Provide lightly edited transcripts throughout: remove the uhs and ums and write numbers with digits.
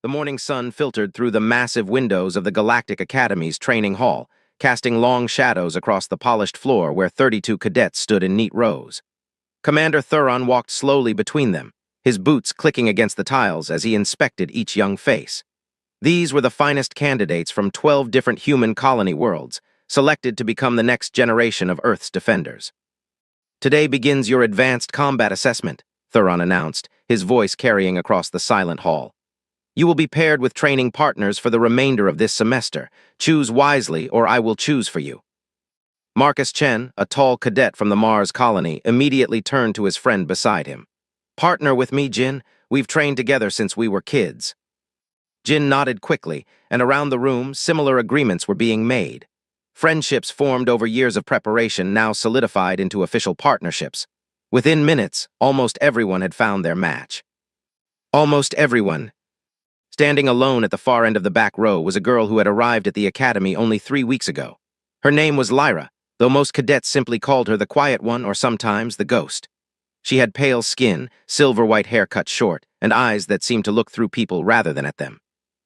The morning sun filtered through the massive windows of the Galactic Academy's training hall, casting long shadows across the polished floor where 32 cadets stood in neat rows. Commander Thuron walked slowly between them, his boots clicking against the tiles as he inspected each young face. These were the finest candidates from 12 different human colony worlds, selected to become the next generation of Earth's defenders. "Today begins your advanced combat assessment," Thuron announced, his voice carrying across the silent hall. "You will be paired with training partners for the remainder of this semester. Choose wisely, or I will choose for you." Marcus Chen, a tall cadet from the Mars colony, immediately turned to his friend beside him. "Partner with me, Jin. We've trained together since we were kids." Jin nodded quickly, and around the room, similar agreements were being made. Friendships formed over years of preparation now solidified into official partnerships. Within minutes, almost everyone had found their match. Almost everyone. Standing alone at the far end of the back row was a girl who had arrived at the academy only 3 weeks ago. Her name was Lyra, though most cadets simply called her the Quiet One or sometimes the Ghost. She had pale skin, silver-white hair cut short, and eyes that seemed to look through people rather than at them.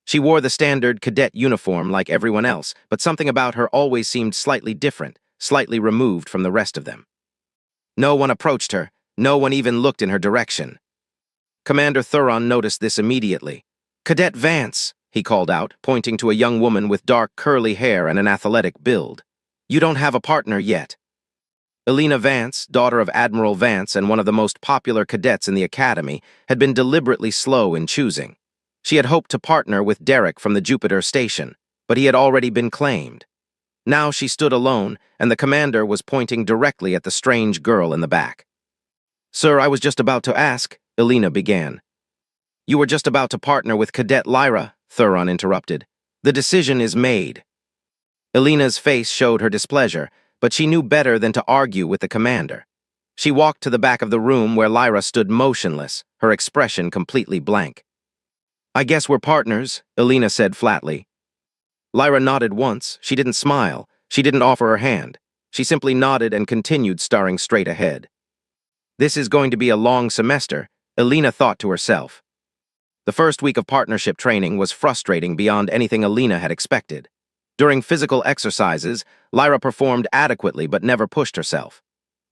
She wore the standard cadet uniform like everyone else, but something about her always seemed slightly different, slightly removed from the rest of them. No one approached her, no one even looked in her direction. Commander Thuron noticed this immediately. "Cadet Vance," he called out, pointing to a young woman with dark curly hair and an athletic build. "You don't have a partner yet." Elena Vance, daughter of Admiral Vance and one of the most popular cadets in the academy, had been deliberately slow in choosing. She had hoped to partner with Derek from the Jupiter station, but he had already been claimed. Now she stood alone, and the commander was pointing directly at the strange girl in the back. "Sir, I was just about to ask," Elena began. "You were just about to partner with Cadet Lyra," Thuron interrupted. "The decision is made." Elena's face showed her displeasure, but she knew better than to argue with the commander. She walked to the back of the room where Lyra stood motionless, her expression completely blank. "I guess we're partners," Elena said flatly. Lyra nodded once. She didn't smile. She didn't offer her hand. She simply nodded and continued staring straight ahead. This is going to be a long semester, Elena thought to herself. The first week of partnership training was frustrating beyond anything Elena had expected. During physical exercises, Lyra performed adequately but never pushed herself.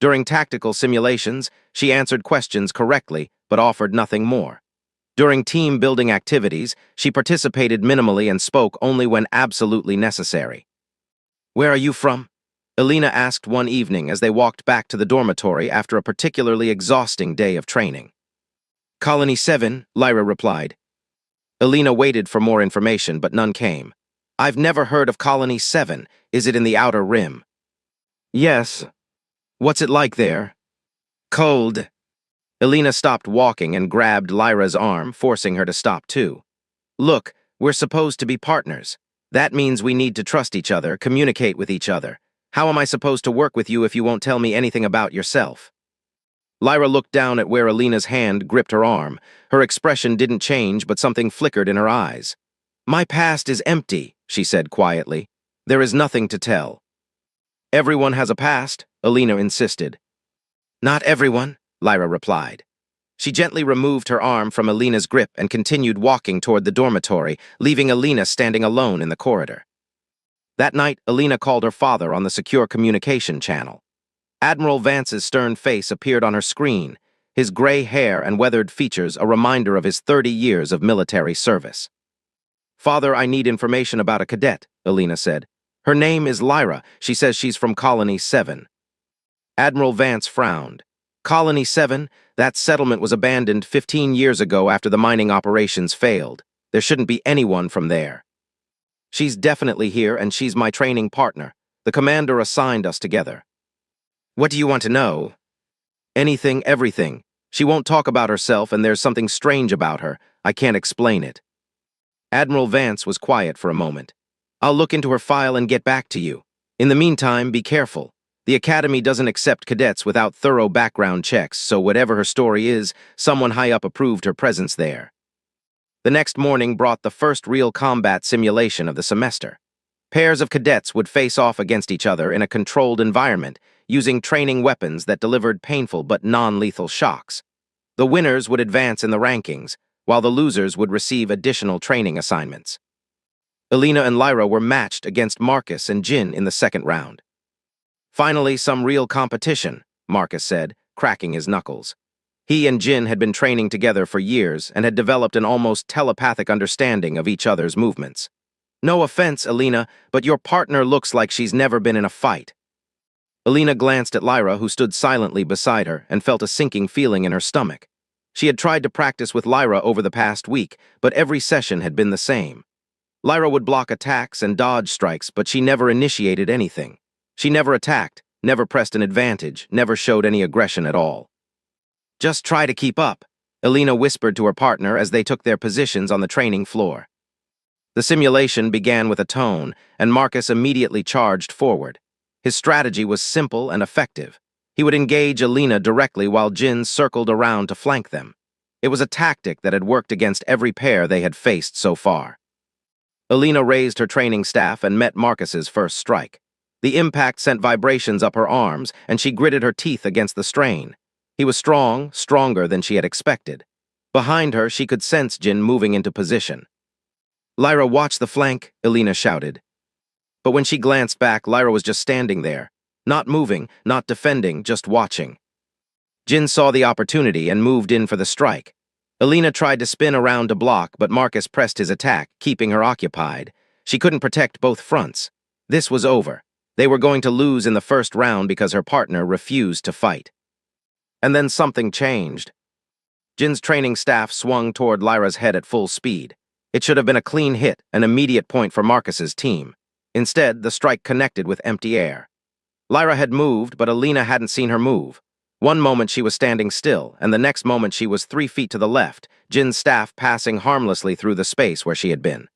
During tactical simulations, she answered questions correctly but offered nothing more. During team-building activities, she participated minimally and spoke only when absolutely necessary. "Where are you from?" Elena asked one evening as they walked back to the dormitory after a particularly exhausting day of training. "Colony 7, Lyra replied. Elena waited for more information, but none came. "I've never heard of Colony 7. Is it in the Outer Rim?" "Yes." "What's it like there?" "Cold." Elena stopped walking and grabbed Lyra's arm, forcing her to stop too. "Look, we're supposed to be partners. That means we need to trust each other, communicate with each other. How am I supposed to work with you if you won't tell me anything about yourself?" Lyra looked down at where Elena's hand gripped her arm. Her expression didn't change, but something flickered in her eyes. "My past is empty," she said quietly. "There is nothing to tell." "Everyone has a past," Elena insisted. "Not everyone," Lyra replied. She gently removed her arm from Elena's grip and continued walking toward the dormitory, leaving Elena standing alone in the corridor. That night, Elena called her father on the secure communication channel. Admiral Vance's stern face appeared on her screen, his gray hair and weathered features a reminder of his 30 years of military service. "Father, I need information about a cadet," Elena said. "Her name is Lyra. She says she's from Colony 7. Admiral Vance frowned. "Colony 7? That settlement was abandoned 15 years ago after the mining operations failed. There shouldn't be anyone from there." "She's definitely here, and she's my training partner. The commander assigned us together." "What do you want to know?" "Anything, everything. She won't talk about herself, and there's something strange about her. I can't explain it." Admiral Vance was quiet for a moment. "I'll look into her file and get back to you. In the meantime, be careful. The Academy doesn't accept cadets without thorough background checks, so whatever her story is, someone high up approved her presence there." The next morning brought the first real combat simulation of the semester. Pairs of cadets would face off against each other in a controlled environment, using training weapons that delivered painful but non-lethal shocks. The winners would advance in the rankings, while the losers would receive additional training assignments. Alina and Lyra were matched against Marcus and Jin in the second round. Finally, some real competition, Marcus said, cracking his knuckles. He and Jin had been training together for years and had developed an almost telepathic understanding of each other's movements. No offense, Alina, but your partner looks like she's never been in a fight. Alina glanced at Lyra, who stood silently beside her, and felt a sinking feeling in her stomach. She had tried to practice with Lyra over the past week, but every session had been the same. Lyra would block attacks and dodge strikes, but she never initiated anything. She never attacked, never pressed an advantage, never showed any aggression at all. Just try to keep up, Alina whispered to her partner as they took their positions on the training floor. The simulation began with a tone, and Marcus immediately charged forward. His strategy was simple and effective. He would engage Alina directly while Jin circled around to flank them. It was a tactic that had worked against every pair they had faced so far. Alina raised her training staff and met Marcus's first strike. The impact sent vibrations up her arms, and she gritted her teeth against the strain. He was strong, stronger than she had expected. Behind her, she could sense Jin moving into position. "Lyra, watch the flank," Alina shouted. But when she glanced back, Lyra was just standing there. Not moving, not defending, just watching. Jin saw the opportunity and moved in for the strike. Alina tried to spin around to block, but Marcus pressed his attack, keeping her occupied. She couldn't protect both fronts. This was over. They were going to lose in the first round because her partner refused to fight. And then something changed. Jin's training staff swung toward Lyra's head at full speed. It should have been a clean hit, an immediate point for Marcus's team. Instead, the strike connected with empty air. Lyra had moved, but Alina hadn't seen her move. One moment she was standing still, and the next moment she was 3 feet to the left, Jin's staff passing harmlessly through the space where she had been.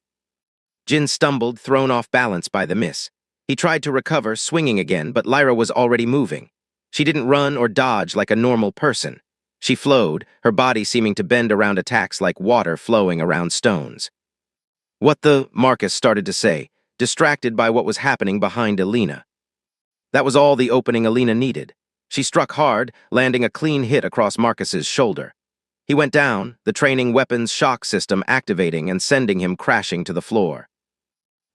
Jin stumbled, thrown off balance by the miss. He tried to recover, swinging again, but Lyra was already moving. She didn't run or dodge like a normal person. She flowed, her body seeming to bend around attacks like water flowing around stones. "What the?" Marcus started to say, distracted by what was happening behind Alina. That was all the opening Alina needed. She struck hard, landing a clean hit across Marcus's shoulder. He went down, the training weapon's shock system activating and sending him crashing to the floor.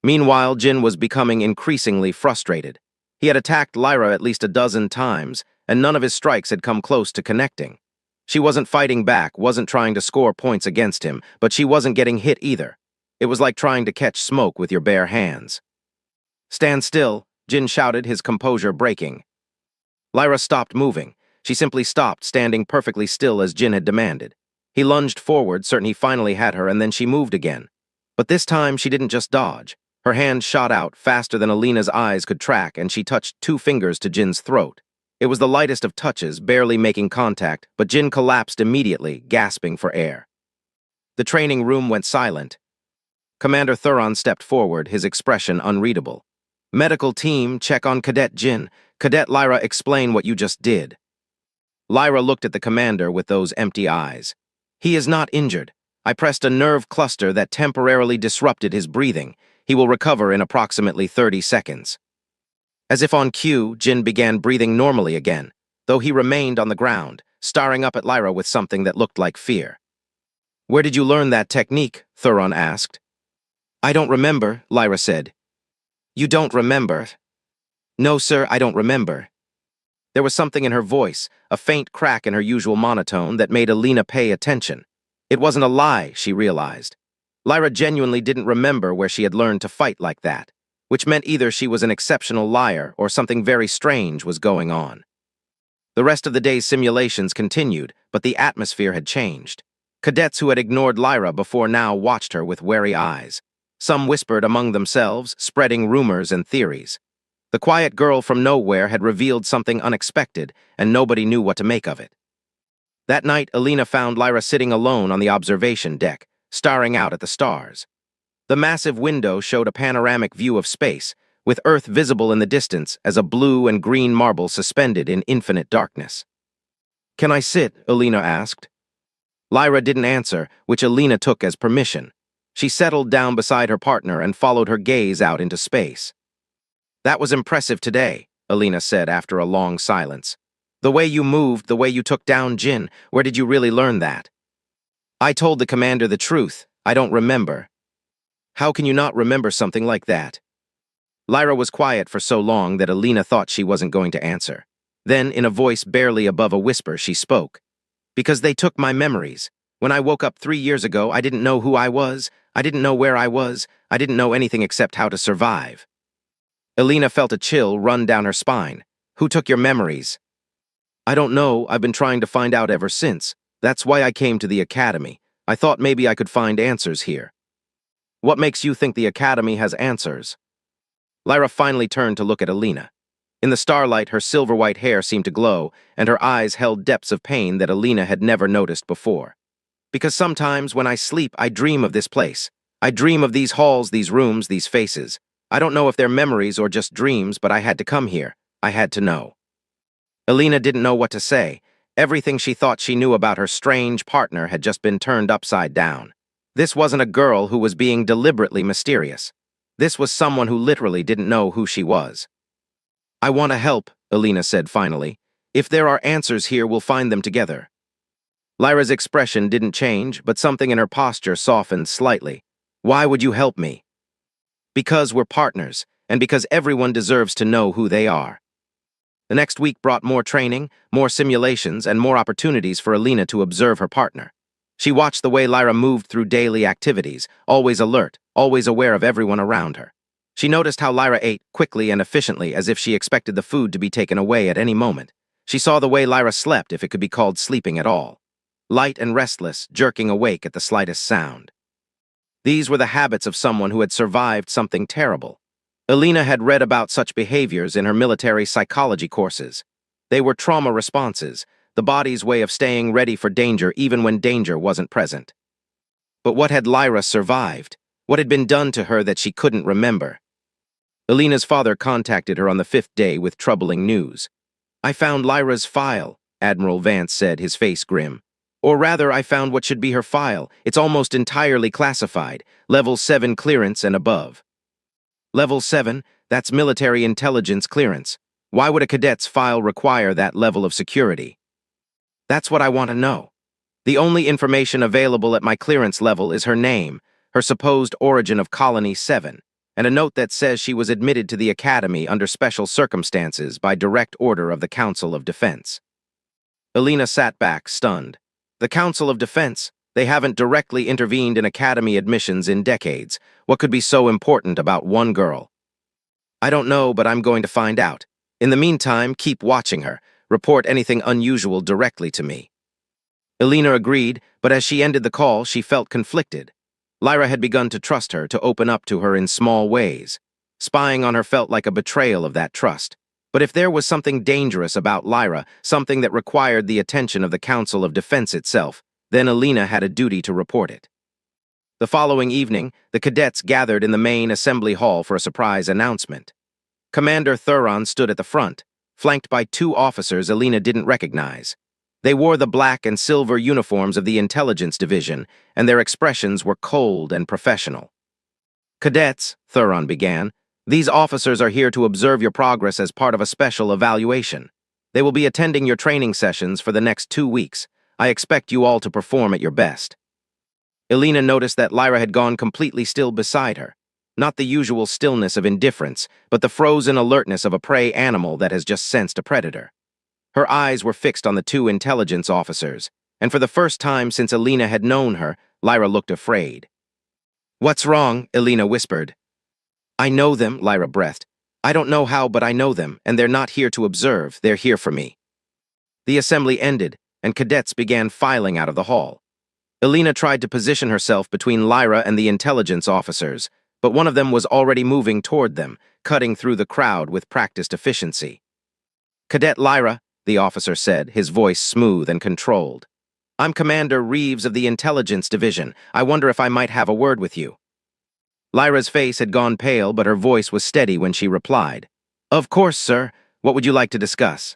Meanwhile, Jin was becoming increasingly frustrated. He had attacked Lyra at least a dozen times, and none of his strikes had come close to connecting. She wasn't fighting back, wasn't trying to score points against him, but she wasn't getting hit either. It was like trying to catch smoke with your bare hands. "Stand still," Jin shouted, his composure breaking. Lyra stopped moving. She simply stopped, standing perfectly still as Jin had demanded. He lunged forward, certain he finally had her, and then she moved again. But this time, she didn't just dodge. Her hand shot out, faster than Alina's eyes could track, and she touched 2 fingers to Jin's throat. It was the lightest of touches, barely making contact, but Jin collapsed immediately, gasping for air. The training room went silent. Commander Thuron stepped forward, his expression unreadable. "Medical team, check on Cadet Jin. Cadet Lyra, explain what you just did." Lyra looked at the commander with those empty eyes. "He is not injured. I pressed a nerve cluster that temporarily disrupted his breathing. He will recover in approximately 30 seconds. As if on cue, Jin began breathing normally again, though he remained on the ground, staring up at Lyra with something that looked like fear. "Where did you learn that technique?" Thuron asked. "I don't remember," Lyra said. "You don't remember?" "No, sir, I don't remember." There was something in her voice, a faint crack in her usual monotone that made Alina pay attention. It wasn't a lie, she realized. Lyra genuinely didn't remember where she had learned to fight like that, which meant either she was an exceptional liar or something very strange was going on. The rest of the day's simulations continued, but the atmosphere had changed. Cadets who had ignored Lyra before now watched her with wary eyes. Some whispered among themselves, spreading rumors and theories. The quiet girl from nowhere had revealed something unexpected, and nobody knew what to make of it. That night, Alina found Lyra sitting alone on the observation deck, staring out at the stars. The massive window showed a panoramic view of space, with Earth visible in the distance as a blue and green marble suspended in infinite darkness. "Can I sit?" Alina asked. Lyra didn't answer, which Alina took as permission. She settled down beside her partner and followed her gaze out into space. "That was impressive today," Alina said after a long silence. "The way you moved, the way you took down Jin, where did you really learn that?" I told the commander the truth. I don't remember. How can you not remember something like that? Lyra was quiet for so long that Alina thought she wasn't going to answer. Then, in a voice barely above a whisper, she spoke. Because they took my memories. When I woke up 3 years ago, I didn't know who I was. I didn't know where I was. I didn't know anything except how to survive. Alina felt a chill run down her spine. Who took your memories? I don't know. I've been trying to find out ever since. That's why I came to the academy. I thought maybe I could find answers here. What makes you think the academy has answers? Lyra finally turned to look at Alina. In the starlight, her silver-white hair seemed to glow, and her eyes held depths of pain that Alina had never noticed before. Because sometimes when I sleep, I dream of this place. I dream of these halls, these rooms, these faces. I don't know if they're memories or just dreams, but I had to come here. I had to know. Alina didn't know what to say. Everything she thought she knew about her strange partner had just been turned upside down. This wasn't a girl who was being deliberately mysterious. This was someone who literally didn't know who she was. I want to help, Alina said finally. If there are answers here, we'll find them together. Lyra's expression didn't change, but something in her posture softened slightly. Why would you help me? Because we're partners, and because everyone deserves to know who they are. The next week brought more training, more simulations, and more opportunities for Alina to observe her partner. She watched the way Lyra moved through daily activities, always alert, always aware of everyone around her. She noticed how Lyra ate quickly and efficiently, as if she expected the food to be taken away at any moment. She saw the way Lyra slept, if it could be called sleeping at all. Light and restless, jerking awake at the slightest sound. These were the habits of someone who had survived something terrible. Alina had read about such behaviors in her military psychology courses. They were trauma responses, the body's way of staying ready for danger even when danger wasn't present. But what had Lyra survived? What had been done to her that she couldn't remember? Alina's father contacted her on the 5th day with troubling news. I found Lyra's file, Admiral Vance said, his face grim. Or rather, I found what should be her file. It's almost entirely classified, level 7 clearance and above. Level 7, that's military intelligence clearance. Why would a cadet's file require that level of security? That's what I want to know. The only information available at my clearance level is her name, her supposed origin of Colony 7, and a note that says she was admitted to the Academy under special circumstances by direct order of the Council of Defense. Alina sat back, stunned. The Council of Defense? They haven't directly intervened in Academy admissions in decades. What could be so important about one girl? I don't know, but I'm going to find out. In the meantime, keep watching her. Report anything unusual directly to me. Alina agreed, but as she ended the call, she felt conflicted. Lyra had begun to trust her, to open up to her in small ways. Spying on her felt like a betrayal of that trust. But if there was something dangerous about Lyra, something that required the attention of the Council of Defense itself, then Alina had a duty to report it. The following evening, the cadets gathered in the main assembly hall for a surprise announcement. Commander Thuron stood at the front, flanked by 2 officers Alina didn't recognize. They wore the black and silver uniforms of the Intelligence Division, and their expressions were cold and professional. Cadets, Thuron began, these officers are here to observe your progress as part of a special evaluation. They will be attending your training sessions for the next 2 weeks. I expect you all to perform at your best. Alina noticed that Lyra had gone completely still beside her. Not the usual stillness of indifference, but the frozen alertness of a prey animal that has just sensed a predator. Her eyes were fixed on the 2 intelligence officers, and for the first time since Alina had known her, Lyra looked afraid. What's wrong? Alina whispered. I know them, Lyra breathed. I don't know how, but I know them, and they're not here to observe, they're here for me. The assembly ended, and cadets began filing out of the hall. Alina tried to position herself between Lyra and the intelligence officers, but one of them was already moving toward them, cutting through the crowd with practiced efficiency. Cadet Lyra, the officer said, his voice smooth and controlled. I'm Commander Reeves of the Intelligence Division. I wonder if I might have a word with you. Lyra's face had gone pale, but her voice was steady when she replied. Of course, sir. What would you like to discuss?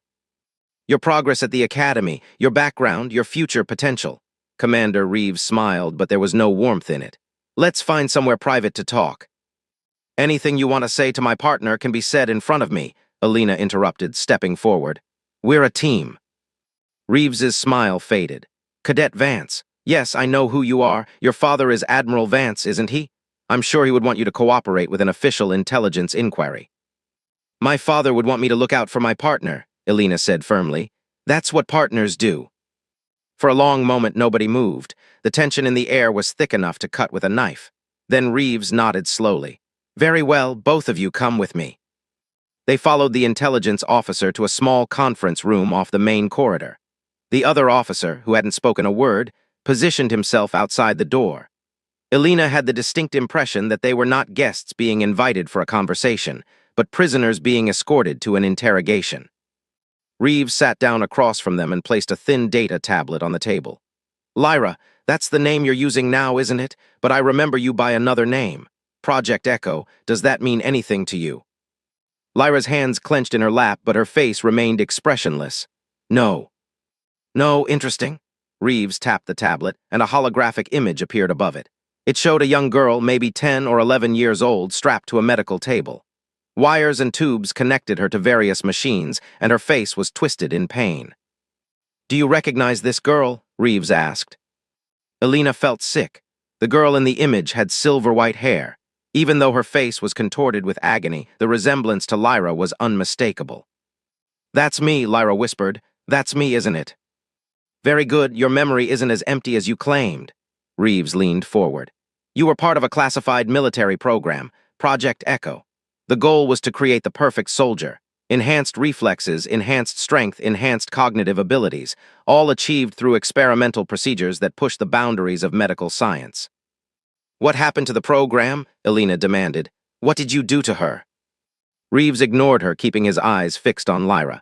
Your progress at the Academy, your background, your future potential. Commander Reeves smiled, but there was no warmth in it. Let's find somewhere private to talk. Anything you want to say to my partner can be said in front of me, Alina interrupted, stepping forward. We're a team. Reeves's smile faded. Cadet Vance, Yes, I know who you are. Your father is Admiral Vance, isn't he? I'm sure he would want you to cooperate with an official intelligence inquiry. My father would want me to look out for my partner, Elena said firmly. That's what partners do. For a long moment, nobody moved. The tension in the air was thick enough to cut with a knife. Then Reeves nodded slowly. Very well, both of you come with me. They followed the intelligence officer to a small conference room off the main corridor. The other officer, who hadn't spoken a word, positioned himself outside the door. Elena had the distinct impression that they were not guests being invited for a conversation, but prisoners being escorted to an interrogation. Reeves sat down across from them and placed a thin data tablet on the table. Lyra, that's the name you're using now, isn't it? But I remember you by another name. Project Echo, does that mean anything to you? Lyra's hands clenched in her lap, but her face remained expressionless. No. No, interesting. Reeves tapped the tablet, and a holographic image appeared above it. It showed a young girl, maybe 10 or 11 years old, strapped to a medical table. Wires and tubes connected her to various machines, and her face was twisted in pain. Do you recognize this girl? Reeves asked. Elena felt sick. The girl in the image had silver-white hair. Even though her face was contorted with agony, the resemblance to Lyra was unmistakable. That's me, Lyra whispered. That's me, isn't it? Very good, your memory isn't as empty as you claimed. Reeves leaned forward. You were part of a classified military program, Project Echo. The goal was to create the perfect soldier. Enhanced reflexes, enhanced strength, enhanced cognitive abilities, all achieved through experimental procedures that push the boundaries of medical science. What happened to the program? Elena demanded. What did you do to her? Reeves ignored her, keeping his eyes fixed on Lyra.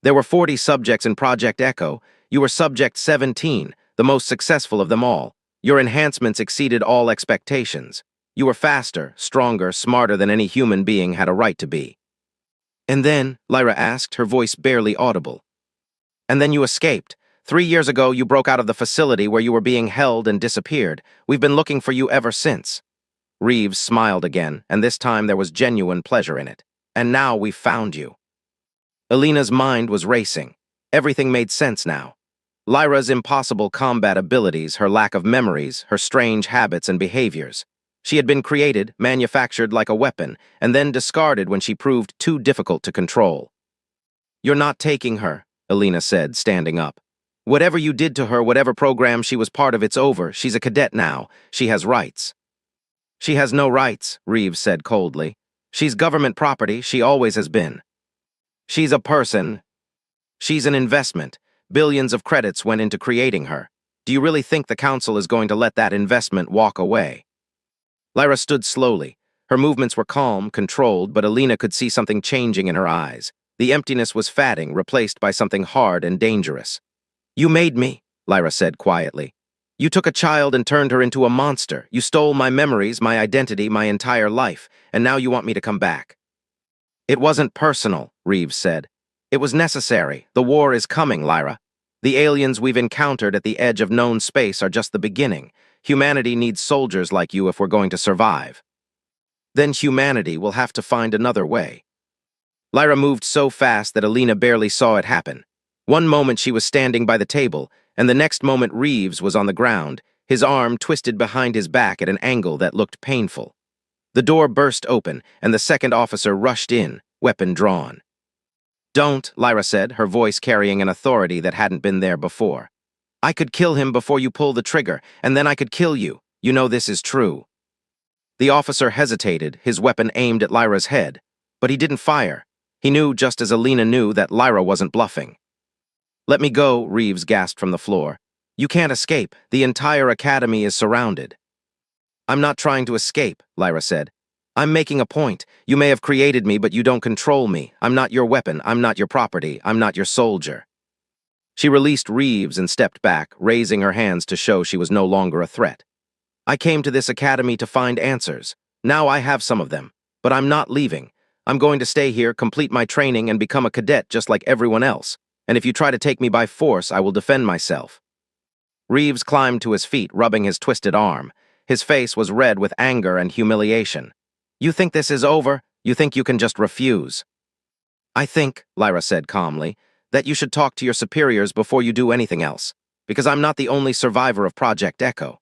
There were 40 subjects in Project Echo. You were Subject 17, the most successful of them all. Your enhancements exceeded all expectations. You were faster, stronger, smarter than any human being had a right to be. And then, Lyra asked, her voice barely audible. And then you escaped. 3 years ago, you broke out of the facility where you were being held and disappeared. We've been looking for you ever since. Reeves smiled again, and this time there was genuine pleasure in it. And now we've found you. Elena's mind was racing. Everything made sense now. Lyra's impossible combat abilities, her lack of memories, her strange habits and behaviors. She had been created, manufactured like a weapon, and then discarded when she proved too difficult to control. You're not taking her, Elena said, standing up. Whatever you did to her, whatever program she was part of, it's over. She's a cadet now. She has rights. She has no rights, Reeves said coldly. She's government property. She always has been. She's a person. She's an investment. Billions of credits went into creating her. Do you really think the council is going to let that investment walk away? Lyra stood slowly. Her movements were calm, controlled, but Elena could see something changing in her eyes. The emptiness was fading, replaced by something hard and dangerous. You made me, Lyra said quietly. You took a child and turned her into a monster. You stole my memories, my identity, my entire life, and now you want me to come back. It wasn't personal, Reeves said. It was necessary. The war is coming, Lyra. The aliens we've encountered at the edge of known space are just the beginning. Humanity needs soldiers like you if we're going to survive. Then humanity will have to find another way. Lyra moved so fast that Elena barely saw it happen. One moment she was standing by the table, and the next moment Reeves was on the ground, his arm twisted behind his back at an angle that looked painful. The door burst open, and the second officer rushed in, weapon drawn. Don't, Lyra said, her voice carrying an authority that hadn't been there before. I could kill him before you pull the trigger, and then I could kill you. You know this is true. The officer hesitated, his weapon aimed at Lyra's head. But he didn't fire. He knew, just as Elena knew, that Lyra wasn't bluffing. Let me go, Reeves gasped from the floor. You can't escape. The entire academy is surrounded. I'm not trying to escape, Lyra said. I'm making a point. You may have created me, but you don't control me. I'm not your weapon. I'm not your property. I'm not your soldier. She released Reeves and stepped back, raising her hands to show she was no longer a threat. I came to this academy to find answers. Now I have some of them. But I'm not leaving. I'm going to stay here, complete my training, and become a cadet just like everyone else. And if you try to take me by force, I will defend myself. Reeves climbed to his feet, rubbing his twisted arm. His face was red with anger and humiliation. You think this is over? You think you can just refuse? I think, Lyra said calmly, that you should talk to your superiors before you do anything else. Because I'm not the only survivor of Project Echo.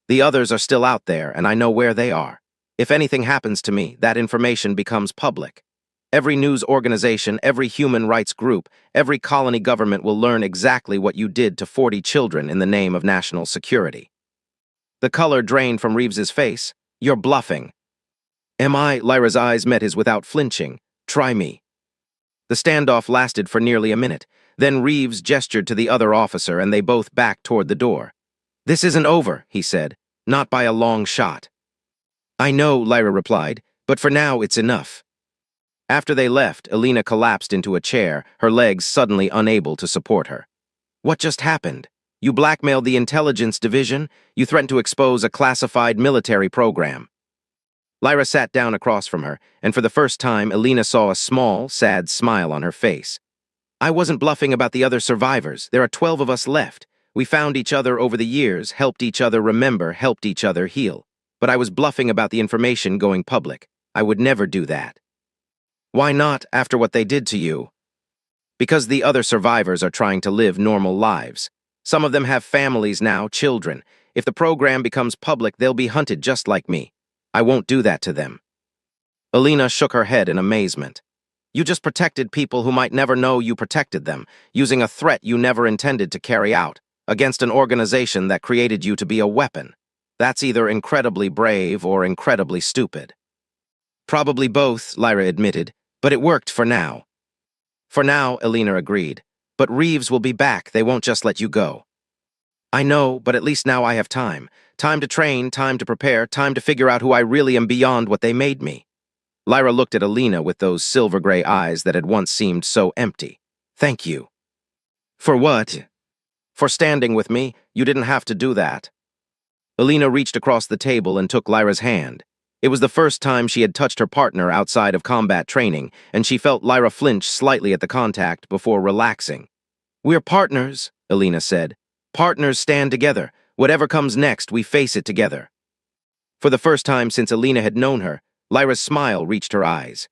The others are still out there, and I know where they are. If anything happens to me, that information becomes public. Every news organization, every human rights group, every colony government will learn exactly what you did to 40 children in the name of national security. The color drained from Reeves's face. You're bluffing. Am I? Lyra's eyes met his without flinching. Try me. The standoff lasted for nearly a minute. Then Reeves gestured to the other officer and they both backed toward the door. This isn't over, he said. Not by a long shot. I know, Lyra replied, but for now it's enough. After they left, Alina collapsed into a chair, her legs suddenly unable to support her. What just happened? You blackmailed the intelligence division? You threatened to expose a classified military program. Lyra sat down across from her, and for the first time, Alina saw a small, sad smile on her face. I wasn't bluffing about the other survivors. There are 12 of us left. We found each other over the years, helped each other remember, helped each other heal. But I was bluffing about the information going public. I would never do that. Why not, after what they did to you? Because the other survivors are trying to live normal lives. Some of them have families now, children. If the program becomes public, they'll be hunted just like me. I won't do that to them. Alina shook her head in amazement. You just protected people who might never know you protected them, using a threat you never intended to carry out, against an organization that created you to be a weapon. That's either incredibly brave or incredibly stupid. Probably both, Lyra admitted, but it worked for now. For now, Alina agreed. But Reeves will be back. They won't just let you go. I know, but at least now I have time. Time to train, time to prepare, time to figure out who I really am beyond what they made me. Lyra looked at Alina with those silver-gray eyes that had once seemed so empty. Thank you. For what? For standing with me. You didn't have to do that. Alina reached across the table and took Lyra's hand. It was the first time she had touched her partner outside of combat training, and she felt Lyra flinch slightly at the contact before relaxing. We're partners, Alina said. Partners stand together. Whatever comes next, we face it together. For the first time since Alina had known her, Lyra's smile reached her eyes.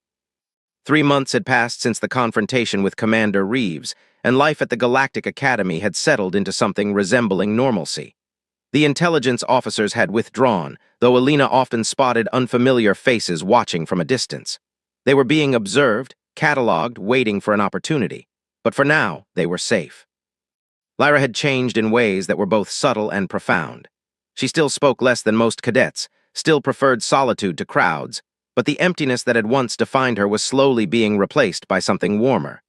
3 months had passed since the confrontation with Commander Reeves, and life at the Galactic Academy had settled into something resembling normalcy. The intelligence officers had withdrawn, though Alina often spotted unfamiliar faces watching from a distance. They were being observed, cataloged, waiting for an opportunity. But for now, they were safe. Lyra had changed in ways that were both subtle and profound. She still spoke less than most cadets, still preferred solitude to crowds, but the emptiness that had once defined her was slowly being replaced by something warmer.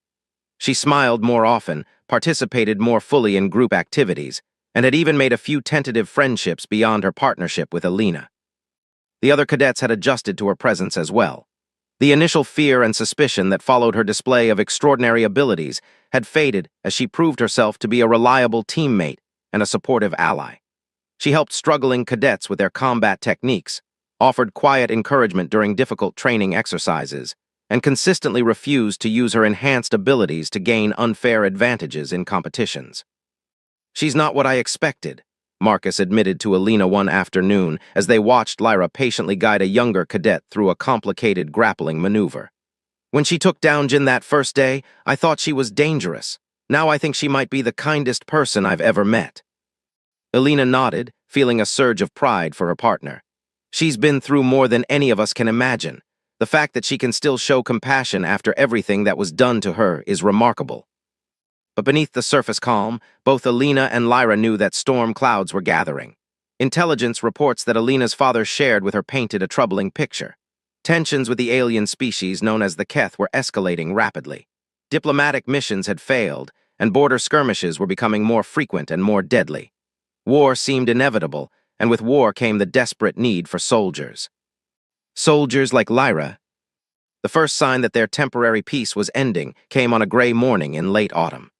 She smiled more often, participated more fully in group activities, and had even made a few tentative friendships beyond her partnership with Alina. The other cadets had adjusted to her presence as well. The initial fear and suspicion that followed her display of extraordinary abilities had faded as she proved herself to be a reliable teammate and a supportive ally. She helped struggling cadets with their combat techniques, offered quiet encouragement during difficult training exercises, and consistently refused to use her enhanced abilities to gain unfair advantages in competitions. She's not what I expected, Marcus admitted to Alina one afternoon as they watched Lyra patiently guide a younger cadet through a complicated grappling maneuver. When she took down Jin that first day, I thought she was dangerous. Now I think she might be the kindest person I've ever met. Alina nodded, feeling a surge of pride for her partner. She's been through more than any of us can imagine. The fact that she can still show compassion after everything that was done to her is remarkable. But beneath the surface calm, both Alina and Lyra knew that storm clouds were gathering. Intelligence reports that Alina's father shared with her painted a troubling picture. Tensions with the alien species known as the Keth were escalating rapidly. Diplomatic missions had failed, and border skirmishes were becoming more frequent and more deadly. War seemed inevitable, and with war came the desperate need for soldiers. Soldiers like Lyra. The first sign that their temporary peace was ending came on a gray morning in late autumn.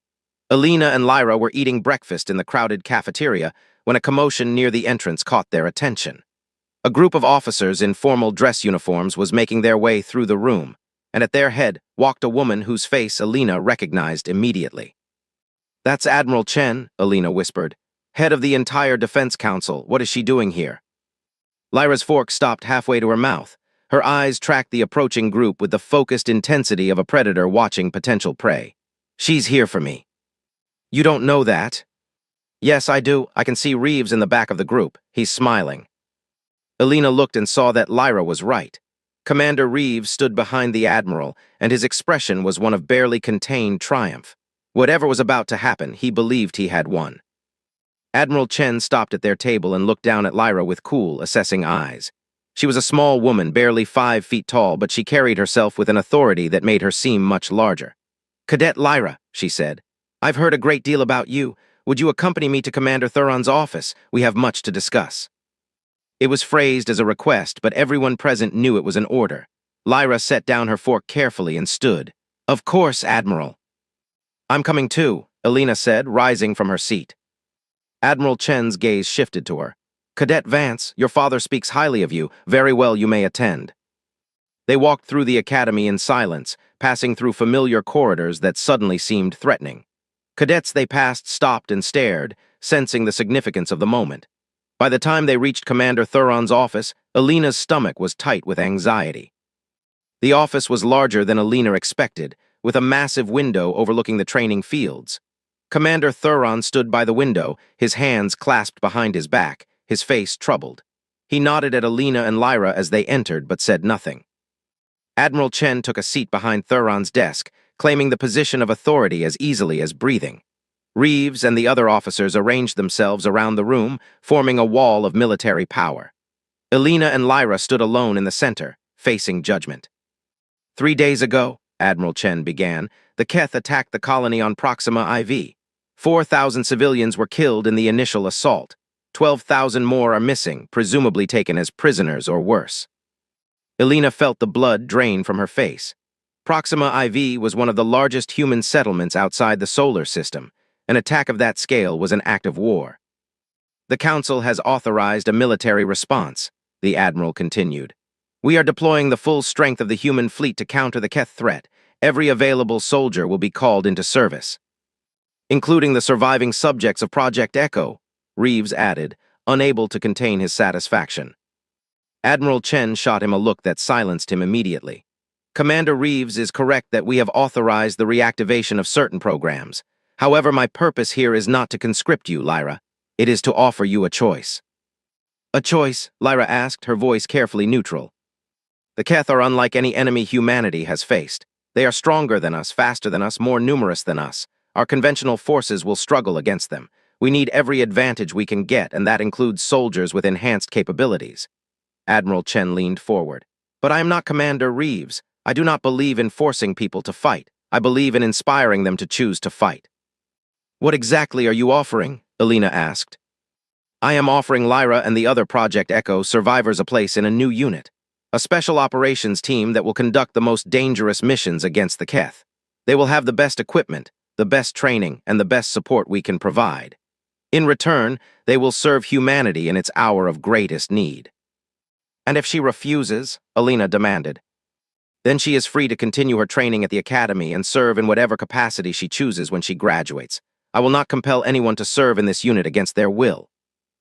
Alina and Lyra were eating breakfast in the crowded cafeteria when a commotion near the entrance caught their attention. A group of officers in formal dress uniforms was making their way through the room, and at their head walked a woman whose face Alina recognized immediately. That's Admiral Chen, Alina whispered. Head of the entire Defense Council. What is she doing here? Lyra's fork stopped halfway to her mouth. Her eyes tracked the approaching group with the focused intensity of a predator watching potential prey. She's here for me. You don't know that? Yes, I do. I can see Reeves in the back of the group. He's smiling. Elena looked and saw that Lyra was right. Commander Reeves stood behind the Admiral, and his expression was one of barely contained triumph. Whatever was about to happen, he believed he had won. Admiral Chen stopped at their table and looked down at Lyra with cool, assessing eyes. She was a small woman, barely 5 feet tall, but she carried herself with an authority that made her seem much larger. "Cadet Lyra," she said, "I've heard a great deal about you. Would you accompany me to Commander Thuron's office? We have much to discuss." It was phrased as a request, but everyone present knew it was an order. Lyra set down her fork carefully and stood. "Of course, Admiral." "I'm coming too," Elena said, rising from her seat. Admiral Chen's gaze shifted to her. "Cadet Vance, your father speaks highly of you. Very well, you may attend." They walked through the academy in silence, passing through familiar corridors that suddenly seemed threatening. Cadets they passed stopped and stared, sensing the significance of the moment. By the time they reached Commander Thuron's office, Elena's stomach was tight with anxiety. The office was larger than Elena expected, with a massive window overlooking the training fields. Commander Thuron stood by the window, his hands clasped behind his back, his face troubled. He nodded at Elena and Lyra as they entered, but said nothing. Admiral Chen took a seat behind Thuron's desk, claiming the position of authority as easily as breathing. Reeves and the other officers arranged themselves around the room, forming a wall of military power. Elena and Lyra stood alone in the center, facing judgment. 3 days ago, Admiral Chen began, the Keth attacked the colony on Proxima IV. 4,000 civilians were killed in the initial assault. 12,000 more are missing, presumably taken as prisoners or worse. Elena felt the blood drain from her face. Proxima IV was one of the largest human settlements outside the solar system. An attack of that scale was an act of war. "The Council has authorized a military response," the Admiral continued. "We are deploying the full strength of the human fleet to counter the Keth threat. Every available soldier will be called into service, including the surviving subjects of Project Echo," Reeves added, unable to contain his satisfaction. Admiral Chen shot him a look that silenced him immediately. "Commander Reeves is correct that we have authorized the reactivation of certain programs. However, my purpose here is not to conscript you, Lyra. It is to offer you a choice." "A choice?" Lyra asked, her voice carefully neutral. "The Keth are unlike any enemy humanity has faced. They are stronger than us, faster than us, more numerous than us. Our conventional forces will struggle against them. We need every advantage we can get, and that includes soldiers with enhanced capabilities." Admiral Chen leaned forward. "But I am not Commander Reeves. I do not believe in forcing people to fight. I believe in inspiring them to choose to fight." "What exactly are you offering?" Elena asked. "I am offering Lyra and the other Project Echo survivors a place in a new unit. A special operations team that will conduct the most dangerous missions against the Keth. They will have the best equipment, the best training, and the best support we can provide. In return, they will serve humanity in its hour of greatest need." "And if she refuses?" Elena demanded. "Then she is free to continue her training at the academy and serve in whatever capacity she chooses when she graduates. I will not compel anyone to serve in this unit against their will."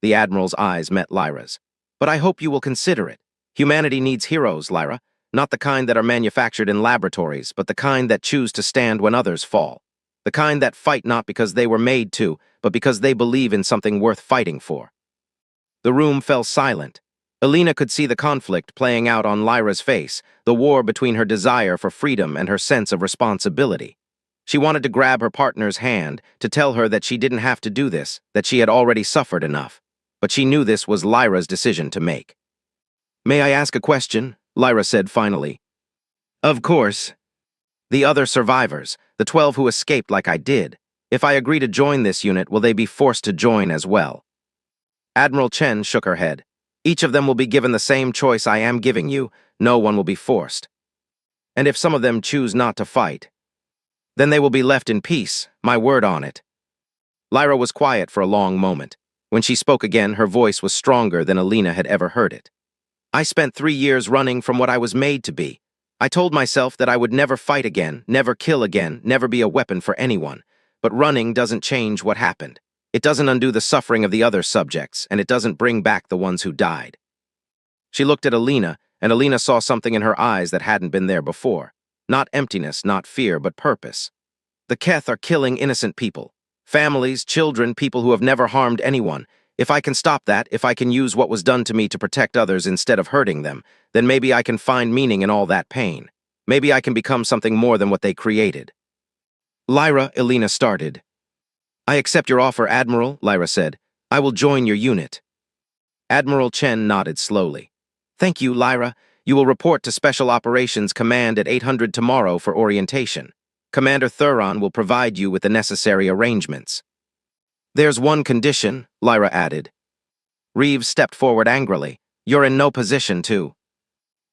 The Admiral's eyes met Lyra's. "But I hope you will consider it. Humanity needs heroes, Lyra. Not the kind that are manufactured in laboratories, but the kind that choose to stand when others fall. The kind that fight not because they were made to, but because they believe in something worth fighting for." The room fell silent. Elena could see the conflict playing out on Lyra's face, the war between her desire for freedom and her sense of responsibility. She wanted to grab her partner's hand, to tell her that she didn't have to do this, that she had already suffered enough. But she knew this was Lyra's decision to make. "May I ask a question?" Lyra said finally. "Of course." "The other survivors, the 12 who escaped like I did, if I agree to join this unit, will they be forced to join as well?" Admiral Chen shook her head. "Each of them will be given the same choice I am giving you. No one will be forced. And if some of them choose not to fight, then they will be left in peace, my word on it." Lyra was quiet for a long moment. When she spoke again, her voice was stronger than Elena had ever heard it. "I spent 3 years running from what I was made to be. I told myself that I would never fight again, never kill again, never be a weapon for anyone. But running doesn't change what happened. It doesn't undo the suffering of the other subjects, and it doesn't bring back the ones who died." She looked at Elena, and Elena saw something in her eyes that hadn't been there before. Not emptiness, not fear, but purpose. "The Keth are killing innocent people. Families, children, people who have never harmed anyone. If I can stop that, if I can use what was done to me to protect others instead of hurting them, then maybe I can find meaning in all that pain. Maybe I can become something more than what they created. Lyra, Elena started. I accept your offer, Admiral, Lyra said. I will join your unit. Admiral Chen nodded slowly. Thank you, Lyra. You will report to Special Operations Command at 800 tomorrow for orientation. Commander Thuron will provide you with the necessary arrangements. There's one condition, Lyra added. Reeves stepped forward angrily. You're in no position to.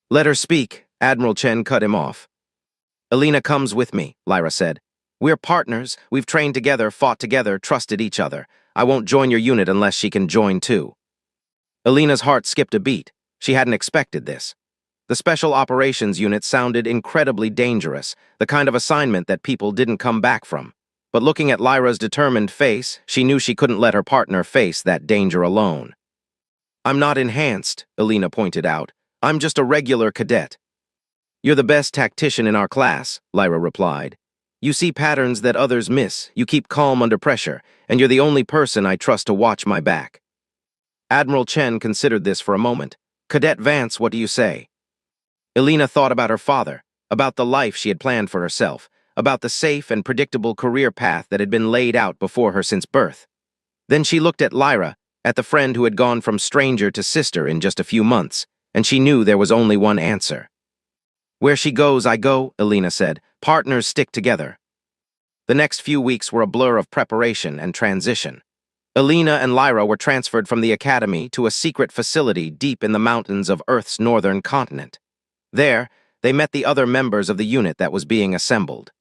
Let her speak, Admiral Chen cut him off. Elena comes with me, Lyra said. We're partners, we've trained together, fought together, trusted each other. I won't join your unit unless she can join too. Elena's heart skipped a beat. She hadn't expected this. The Special Operations Unit sounded incredibly dangerous, the kind of assignment that people didn't come back from. But looking at Lyra's determined face, she knew she couldn't let her partner face that danger alone. I'm not enhanced, Elena pointed out. I'm just a regular cadet. You're the best tactician in our class, Lyra replied. You see patterns that others miss, you keep calm under pressure, and you're the only person I trust to watch my back. Admiral Chen considered this for a moment. Cadet Vance, what do you say? Elena thought about her father, about the life she had planned for herself, about the safe and predictable career path that had been laid out before her since birth. Then she looked at Lyra, at the friend who had gone from stranger to sister in just a few months, and she knew there was only one answer. Where she goes, I go, Elena said. Partners stick together. The next few weeks were a blur of preparation and transition. Elena and Lyra were transferred from the academy to a secret facility deep in the mountains of Earth's northern continent. There, they met the other members of the unit that was being assembled.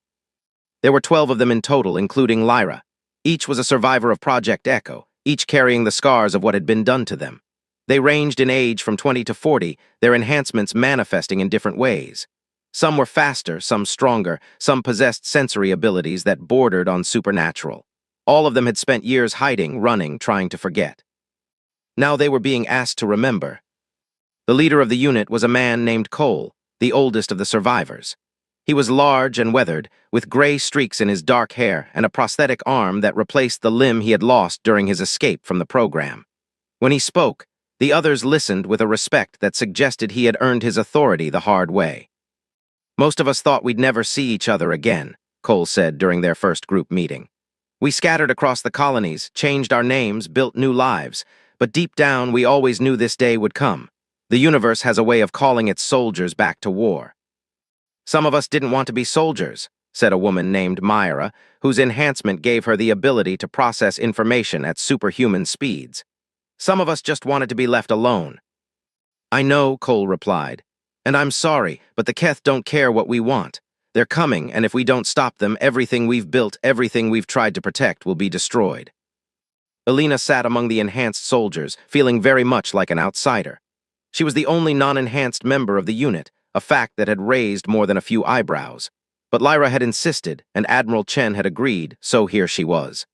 There were 12 of them in total, including Lyra. Each was a survivor of Project Echo, each carrying the scars of what had been done to them. They ranged in age from 20 to 40, their enhancements manifesting in different ways. Some were faster, some stronger, some possessed sensory abilities that bordered on supernatural. All of them had spent years hiding, running, trying to forget. Now they were being asked to remember. The leader of the unit was a man named Cole, the oldest of the survivors. He was large and weathered, with gray streaks in his dark hair and a prosthetic arm that replaced the limb he had lost during his escape from the program. When he spoke, the others listened with a respect that suggested he had earned his authority the hard way. Most of us thought we'd never see each other again, Cole said during their first group meeting. We scattered across the colonies, changed our names, built new lives, but deep down we always knew this day would come. The universe has a way of calling its soldiers back to war. Some of us didn't want to be soldiers, said a woman named Myra, whose enhancement gave her the ability to process information at superhuman speeds. Some of us just wanted to be left alone. I know, Cole replied, and I'm sorry, but the Keth don't care what we want. They're coming, and if we don't stop them, everything we've built, everything we've tried to protect will be destroyed. Elena sat among the enhanced soldiers, feeling very much like an outsider. She was the only non-enhanced member of the unit, a fact that had raised more than a few eyebrows. But Lyra had insisted, and Admiral Chen had agreed, so here she was.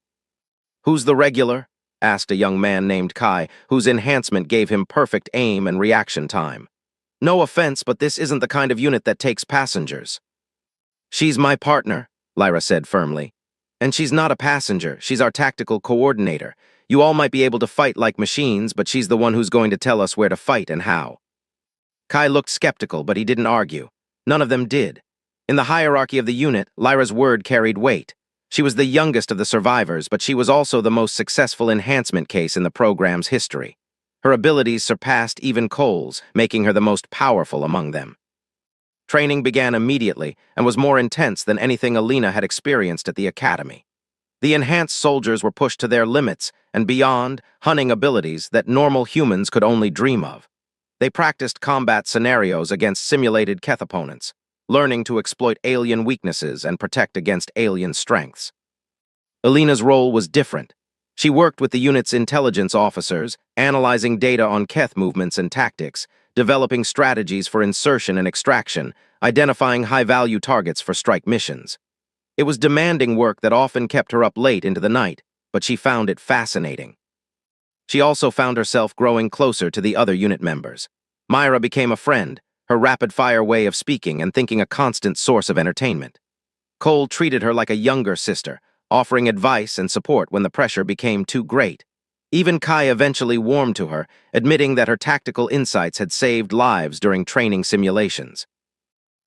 Who's the regular? Asked a young man named Kai, whose enhancement gave him perfect aim and reaction time. No offense, but this isn't the kind of unit that takes passengers. She's my partner, Lyra said firmly. And she's not a passenger, she's our tactical coordinator. You all might be able to fight like machines, but she's the one who's going to tell us where to fight and how. Kai looked skeptical, but he didn't argue. None of them did. In the hierarchy of the unit, Lyra's word carried weight. She was the youngest of the survivors, but she was also the most successful enhancement case in the program's history. Her abilities surpassed even Cole's, making her the most powerful among them. Training began immediately and was more intense than anything Elena had experienced at the academy. The enhanced soldiers were pushed to their limits and beyond, hunting abilities that normal humans could only dream of. They practiced combat scenarios against simulated Keth opponents, learning to exploit alien weaknesses and protect against alien strengths. Elena's role was different. She worked with the unit's intelligence officers, analyzing data on Keth movements and tactics, developing strategies for insertion and extraction, identifying high-value targets for strike missions. It was demanding work that often kept her up late into the night, but she found it fascinating. She also found herself growing closer to the other unit members. Myra became a friend, her rapid-fire way of speaking and thinking a constant source of entertainment. Cole treated her like a younger sister, offering advice and support when the pressure became too great. Even Kai eventually warmed to her, admitting that her tactical insights had saved lives during training simulations.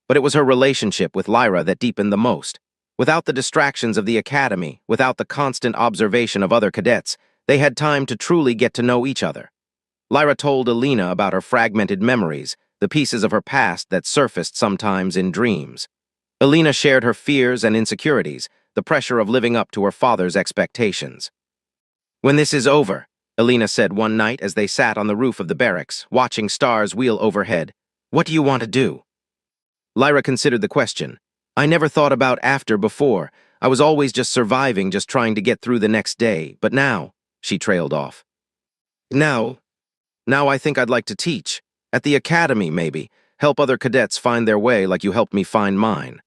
But it was her relationship with Lyra that deepened the most. Without the distractions of the academy, without the constant observation of other cadets, they had time to truly get to know each other. Lyra told Alina about her fragmented memories, the pieces of her past that surfaced sometimes in dreams. Alina shared her fears and insecurities, the pressure of living up to her father's expectations. "When this is over," Alina said one night as they sat on the roof of the barracks, watching stars wheel overhead, "what do you want to do?" Lyra considered the question. "I never thought about after before. I was always just surviving, just trying to get through the next day. But now," she trailed off. Now I think I'd like to teach. At the academy, maybe. Help other cadets find their way like you helped me find mine."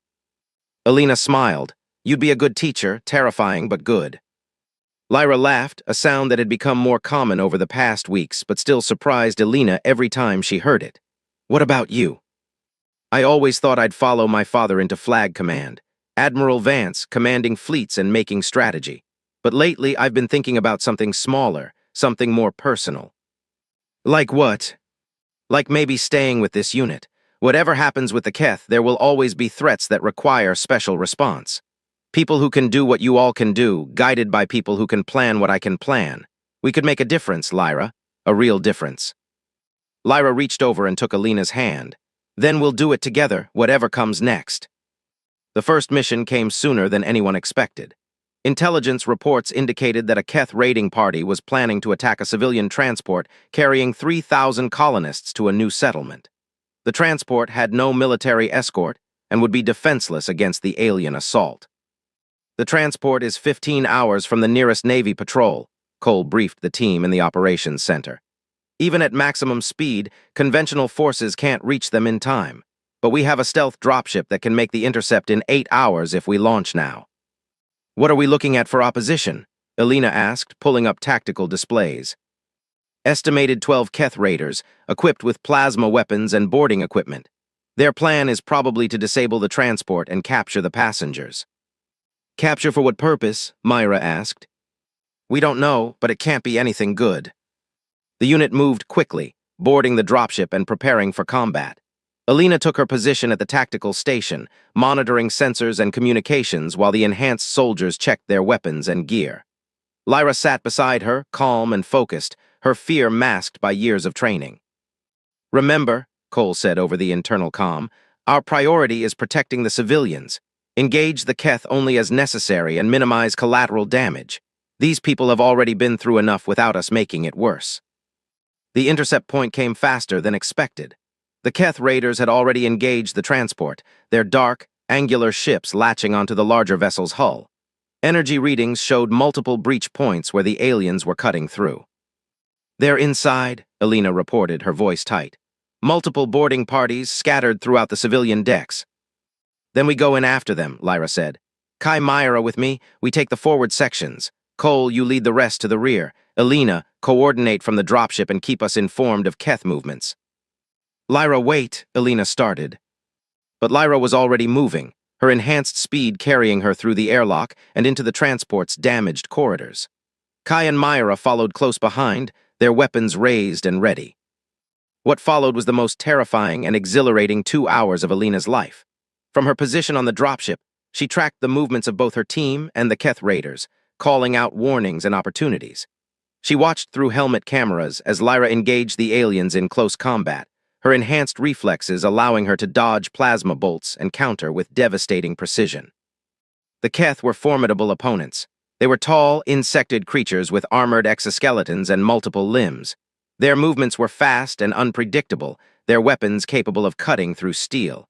Alina smiled. "You'd be a good teacher, terrifying but good." Lyra laughed, a sound that had become more common over the past weeks, but still surprised Alina every time she heard it. "What about you?" "I always thought I'd follow my father into flag command. Admiral Vance, commanding fleets and making strategy. But lately I've been thinking about something smaller, something more personal." "Like what?" "Like maybe staying with this unit. Whatever happens with the Keth, there will always be threats that require special response. People who can do what you all can do, guided by people who can plan what I can plan. We could make a difference, Lyra. A real difference." Lyra reached over and took Alina's hand. "Then we'll do it together, whatever comes next." The first mission came sooner than anyone expected. Intelligence reports indicated that a Keth raiding party was planning to attack a civilian transport carrying 3,000 colonists to a new settlement. The transport had no military escort and would be defenseless against the alien assault. "The transport is 15 hours from the nearest Navy patrol," Cole briefed the team in the operations center. "Even at maximum speed, conventional forces can't reach them in time. But we have a stealth dropship that can make the intercept in 8 hours if we launch now." "What are we looking at for opposition?" Alina asked, pulling up tactical displays. "Estimated 12 Keth raiders, equipped with plasma weapons and boarding equipment. Their plan is probably to disable the transport and capture the passengers." "Capture for what purpose?" Myra asked. "We don't know, but it can't be anything good." The unit moved quickly, boarding the dropship and preparing for combat. Alina took her position at the tactical station, monitoring sensors and communications while the enhanced soldiers checked their weapons and gear. Lyra sat beside her, calm and focused, her fear masked by years of training. "Remember," Cole said over the internal comm, "our priority is protecting the civilians. Engage the Keth only as necessary and minimize collateral damage. These people have already been through enough without us making it worse." The intercept point came faster than expected. The Keth raiders had already engaged the transport, their dark, angular ships latching onto the larger vessel's hull. Energy readings showed multiple breach points where the aliens were cutting through. "They're inside," Alina reported, her voice tight. "Multiple boarding parties scattered throughout the civilian decks." "Then we go in after them," Lyra said. "Kai Myra with me, we take the forward sections. Cole, you lead the rest to the rear. Alina, coordinate from the dropship and keep us informed of Keth movements." "Lyra, wait," Alina started. But Lyra was already moving, her enhanced speed carrying her through the airlock and into the transport's damaged corridors. Kai and Myra followed close behind, their weapons raised and ready. What followed was the most terrifying and exhilarating 2 hours of Alina's life. From her position on the dropship, she tracked the movements of both her team and the Keth raiders, calling out warnings and opportunities. She watched through helmet cameras as Lyra engaged the aliens in close combat, her enhanced reflexes allowing her to dodge plasma bolts and counter with devastating precision. The Keth were formidable opponents. They were tall, insected creatures with armored exoskeletons and multiple limbs. Their movements were fast and unpredictable, their weapons capable of cutting through steel.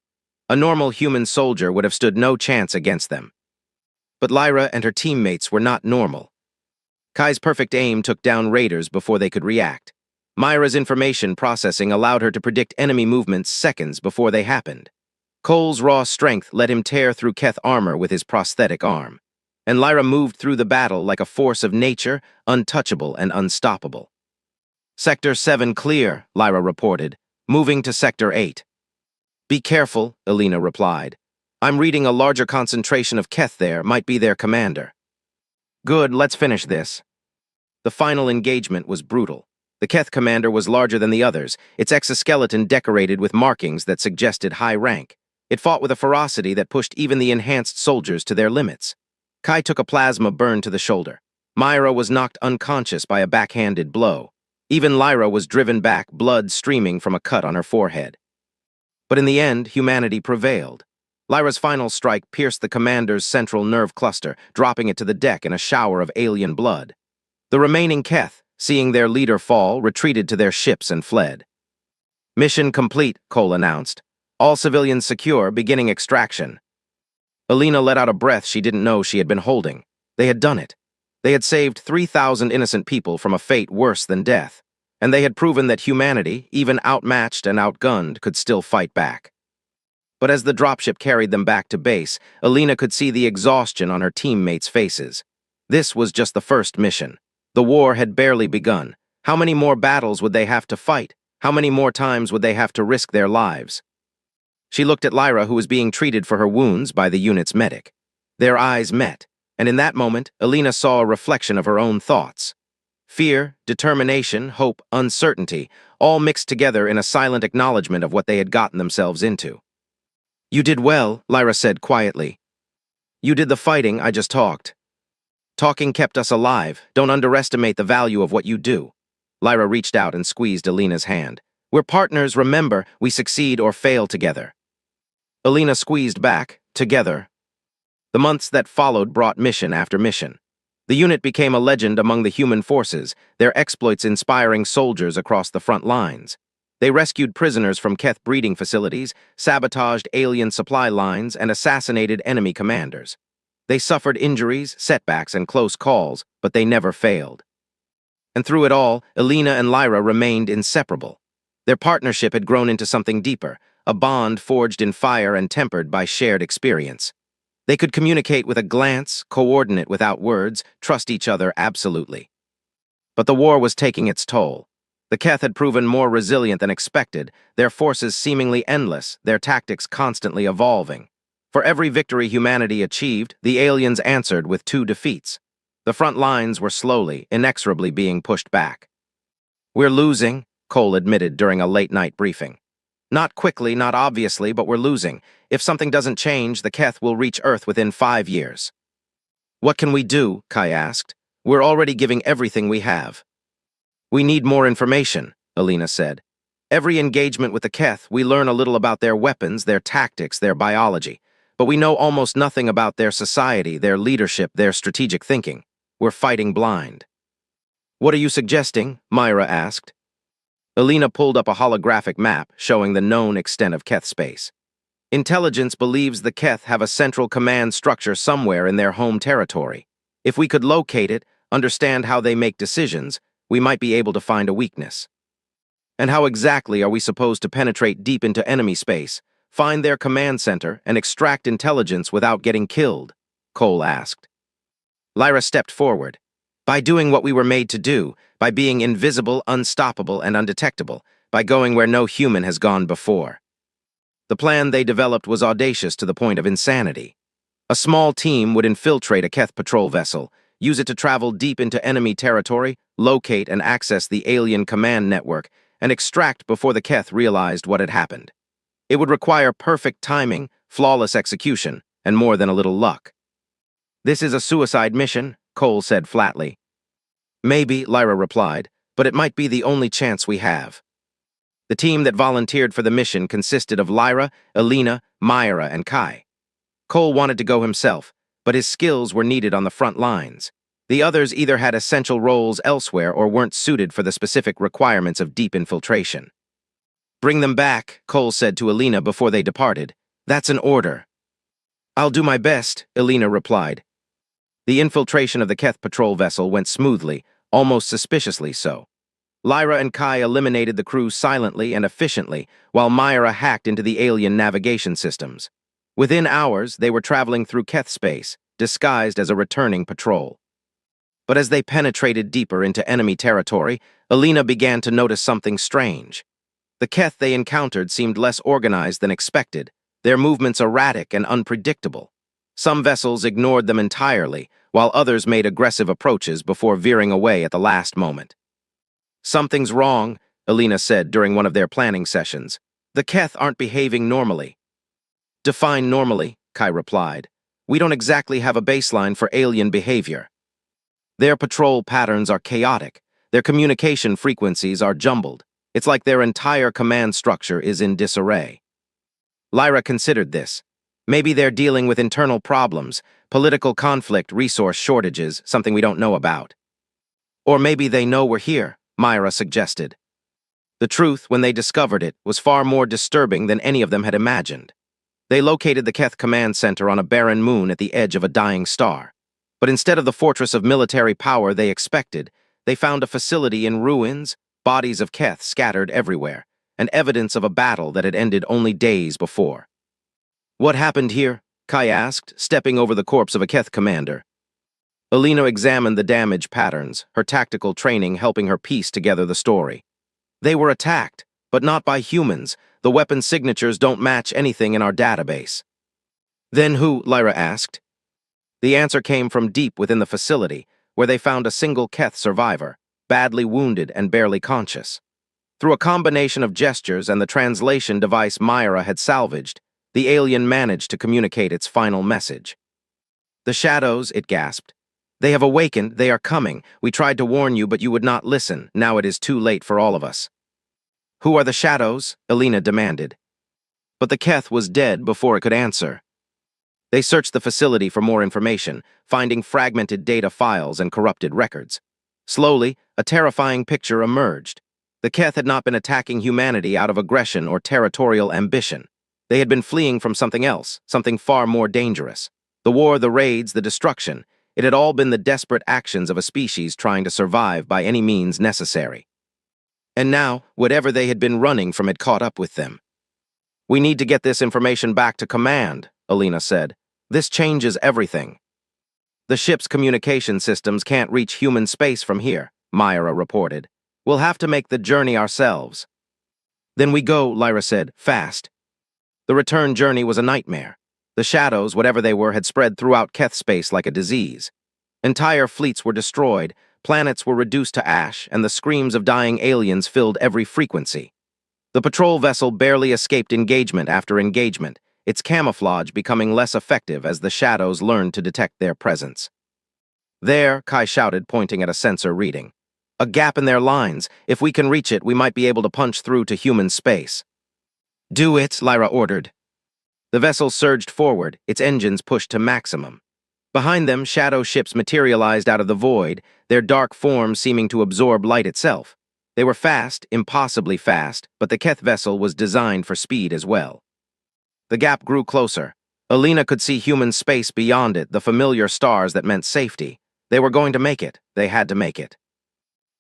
A normal human soldier would have stood no chance against them. But Lyra and her teammates were not normal. Kai's perfect aim took down raiders before they could react. Myra's information processing allowed her to predict enemy movements seconds before they happened. Cole's raw strength let him tear through Keth armor with his prosthetic arm. And Lyra moved through the battle like a force of nature, untouchable and unstoppable. "Sector 7 clear," Lyra reported, moving to Sector 8. "Be careful," Alina replied. "I'm reading a larger concentration of Keth there, might be their commander." Good, let's finish this. The final engagement was brutal. The Keth commander was larger than the others, its exoskeleton decorated with markings that suggested high rank. It fought with a ferocity that pushed even the enhanced soldiers to their limits. Kai took a plasma burn to the shoulder. Myra was knocked unconscious by a backhanded blow. Even Lyra was driven back, blood streaming from a cut on her forehead. But in the end, humanity prevailed. Lyra's final strike pierced the commander's central nerve cluster, dropping it to the deck in a shower of alien blood. The remaining Keth, seeing their leader fall, retreated to their ships and fled. Mission complete, Cole announced. All civilians secure, beginning extraction. Alina let out a breath she didn't know she had been holding. They had done it. They had saved 3,000 innocent people from a fate worse than death. And they had proven that humanity, even outmatched and outgunned, could still fight back. But as the dropship carried them back to base, Alina could see the exhaustion on her teammates' faces. This was just the first mission. The war had barely begun. How many more battles would they have to fight? How many more times would they have to risk their lives? She looked at Lyra, who was being treated for her wounds by the unit's medic. Their eyes met, and in that moment, Alina saw a reflection of her own thoughts. Fear, determination, hope, uncertainty, all mixed together in a silent acknowledgement of what they had gotten themselves into. "You did well," Lyra said quietly. "You did the fighting, I just talked. Talking kept us alive. Don't underestimate the value of what you do." Lyra reached out and squeezed Alina's hand. "We're partners, remember, we succeed or fail together." Alina squeezed back, together. The months that followed brought mission after mission. The unit became a legend among the human forces, their exploits inspiring soldiers across the front lines. They rescued prisoners from Keth breeding facilities, sabotaged alien supply lines, and assassinated enemy commanders. They suffered injuries, setbacks, and close calls, but they never failed. And through it all, Alina and Lyra remained inseparable. Their partnership had grown into something deeper, a bond forged in fire and tempered by shared experience. They could communicate with a glance, coordinate without words, trust each other absolutely. But the war was taking its toll. The Keth had proven more resilient than expected, their forces seemingly endless, their tactics constantly evolving. For every victory humanity achieved, the aliens answered with 2 defeats. The front lines were slowly, inexorably being pushed back. "We're losing," Cole admitted during a late-night briefing. "Not quickly, not obviously, but we're losing. If something doesn't change, the Keth will reach Earth within 5 years." "What can we do?" Kai asked. "We're already giving everything we have." "We need more information," Alina said. "Every engagement with the Keth, we learn a little about their weapons, their tactics, their biology. But we know almost nothing about their society, their leadership, their strategic thinking. We're fighting blind." "What are you suggesting?" Myra asked. Alina pulled up a holographic map showing the known extent of Keth space. "Intelligence believes the Keth have a central command structure somewhere in their home territory. If we could locate it, understand how they make decisions, we might be able to find a weakness." "And how exactly are we supposed to penetrate deep into enemy space, find their command center, and extract intelligence without getting killed?" Cole asked. Lyra stepped forward. "By doing what we were made to do, by being invisible, unstoppable, and undetectable, by going where no human has gone before." The plan they developed was audacious to the point of insanity. A small team would infiltrate a Keth patrol vessel, use it to travel deep into enemy territory, locate and access the alien command network, and extract before the Keth realized what had happened. It would require perfect timing, flawless execution, and more than a little luck. "This is a suicide mission," Cole said flatly. "Maybe," Lyra replied, "but it might be the only chance we have." The team that volunteered for the mission consisted of Lyra, Alina, Myra, and Kai. Cole wanted to go himself, but his skills were needed on the front lines. The others either had essential roles elsewhere or weren't suited for the specific requirements of deep infiltration. "Bring them back," Cole said to Alina before they departed. "That's an order." "I'll do my best," Alina replied. The infiltration of the Keth patrol vessel went smoothly, almost suspiciously so. Lyra and Kai eliminated the crew silently and efficiently, while Myra hacked into the alien navigation systems. Within hours, they were traveling through Keth space, disguised as a returning patrol. But as they penetrated deeper into enemy territory, Alina began to notice something strange. The Keth they encountered seemed less organized than expected, their movements erratic and unpredictable. Some vessels ignored them entirely, while others made aggressive approaches before veering away at the last moment. "Something's wrong," Alina said during one of their planning sessions. "The Keth aren't behaving normally." "Define normally," Kai replied. "We don't exactly have a baseline for alien behavior. Their patrol patterns are chaotic. Their communication frequencies are jumbled. It's like their entire command structure is in disarray." Lyra considered this. Maybe they're dealing with internal problems, political conflict, resource shortages, something we don't know about. Or maybe they know we're here, Myra suggested. The truth, when they discovered it, was far more disturbing than any of them had imagined. They located the Keth command center on a barren moon at the edge of a dying star. But instead of the fortress of military power they expected, they found a facility in ruins, bodies of Keth scattered everywhere, and evidence of a battle that had ended only days before. "What happened here?" Kai asked, stepping over the corpse of a Keth commander. Alina examined the damage patterns, her tactical training helping her piece together the story. "They were attacked, but not by humans. The weapon signatures don't match anything in our database." "Then who?" Lyra asked. The answer came from deep within the facility, where they found a single Keth survivor, badly wounded and barely conscious. Through a combination of gestures and the translation device Myra had salvaged, the alien managed to communicate its final message. "The shadows," it gasped. "They have awakened, they are coming. We tried to warn you, but you would not listen. Now it is too late for all of us." "Who are the shadows?" Alina demanded. But the Keth was dead before it could answer. They searched the facility for more information, finding fragmented data files and corrupted records. Slowly, a terrifying picture emerged. The Keth had not been attacking humanity out of aggression or territorial ambition. They had been fleeing from something else, something far more dangerous. The war, the raids, the destruction. It had all been the desperate actions of a species trying to survive by any means necessary. And now, whatever they had been running from had caught up with them. "We need to get this information back to command," Alina said. "This changes everything." "The ship's communication systems can't reach human space from here," Myra reported. "We'll have to make the journey ourselves." "Then we go," Lyra said, "fast." The return journey was a nightmare. The shadows, whatever they were, had spread throughout Keth space like a disease. Entire fleets were destroyed, planets were reduced to ash, and the screams of dying aliens filled every frequency. The patrol vessel barely escaped engagement after engagement, its camouflage becoming less effective as the shadows learned to detect their presence. "There," Kai shouted, pointing at a sensor reading. "A gap in their lines. If we can reach it, we might be able to punch through to human space." "Do it," Lyra ordered. The vessel surged forward, its engines pushed to maximum. Behind them, shadow ships materialized out of the void, their dark forms seeming to absorb light itself. They were fast, impossibly fast, but the Keth vessel was designed for speed as well. The gap grew closer. Alina could see human space beyond it, the familiar stars that meant safety. They were going to make it. They had to make it.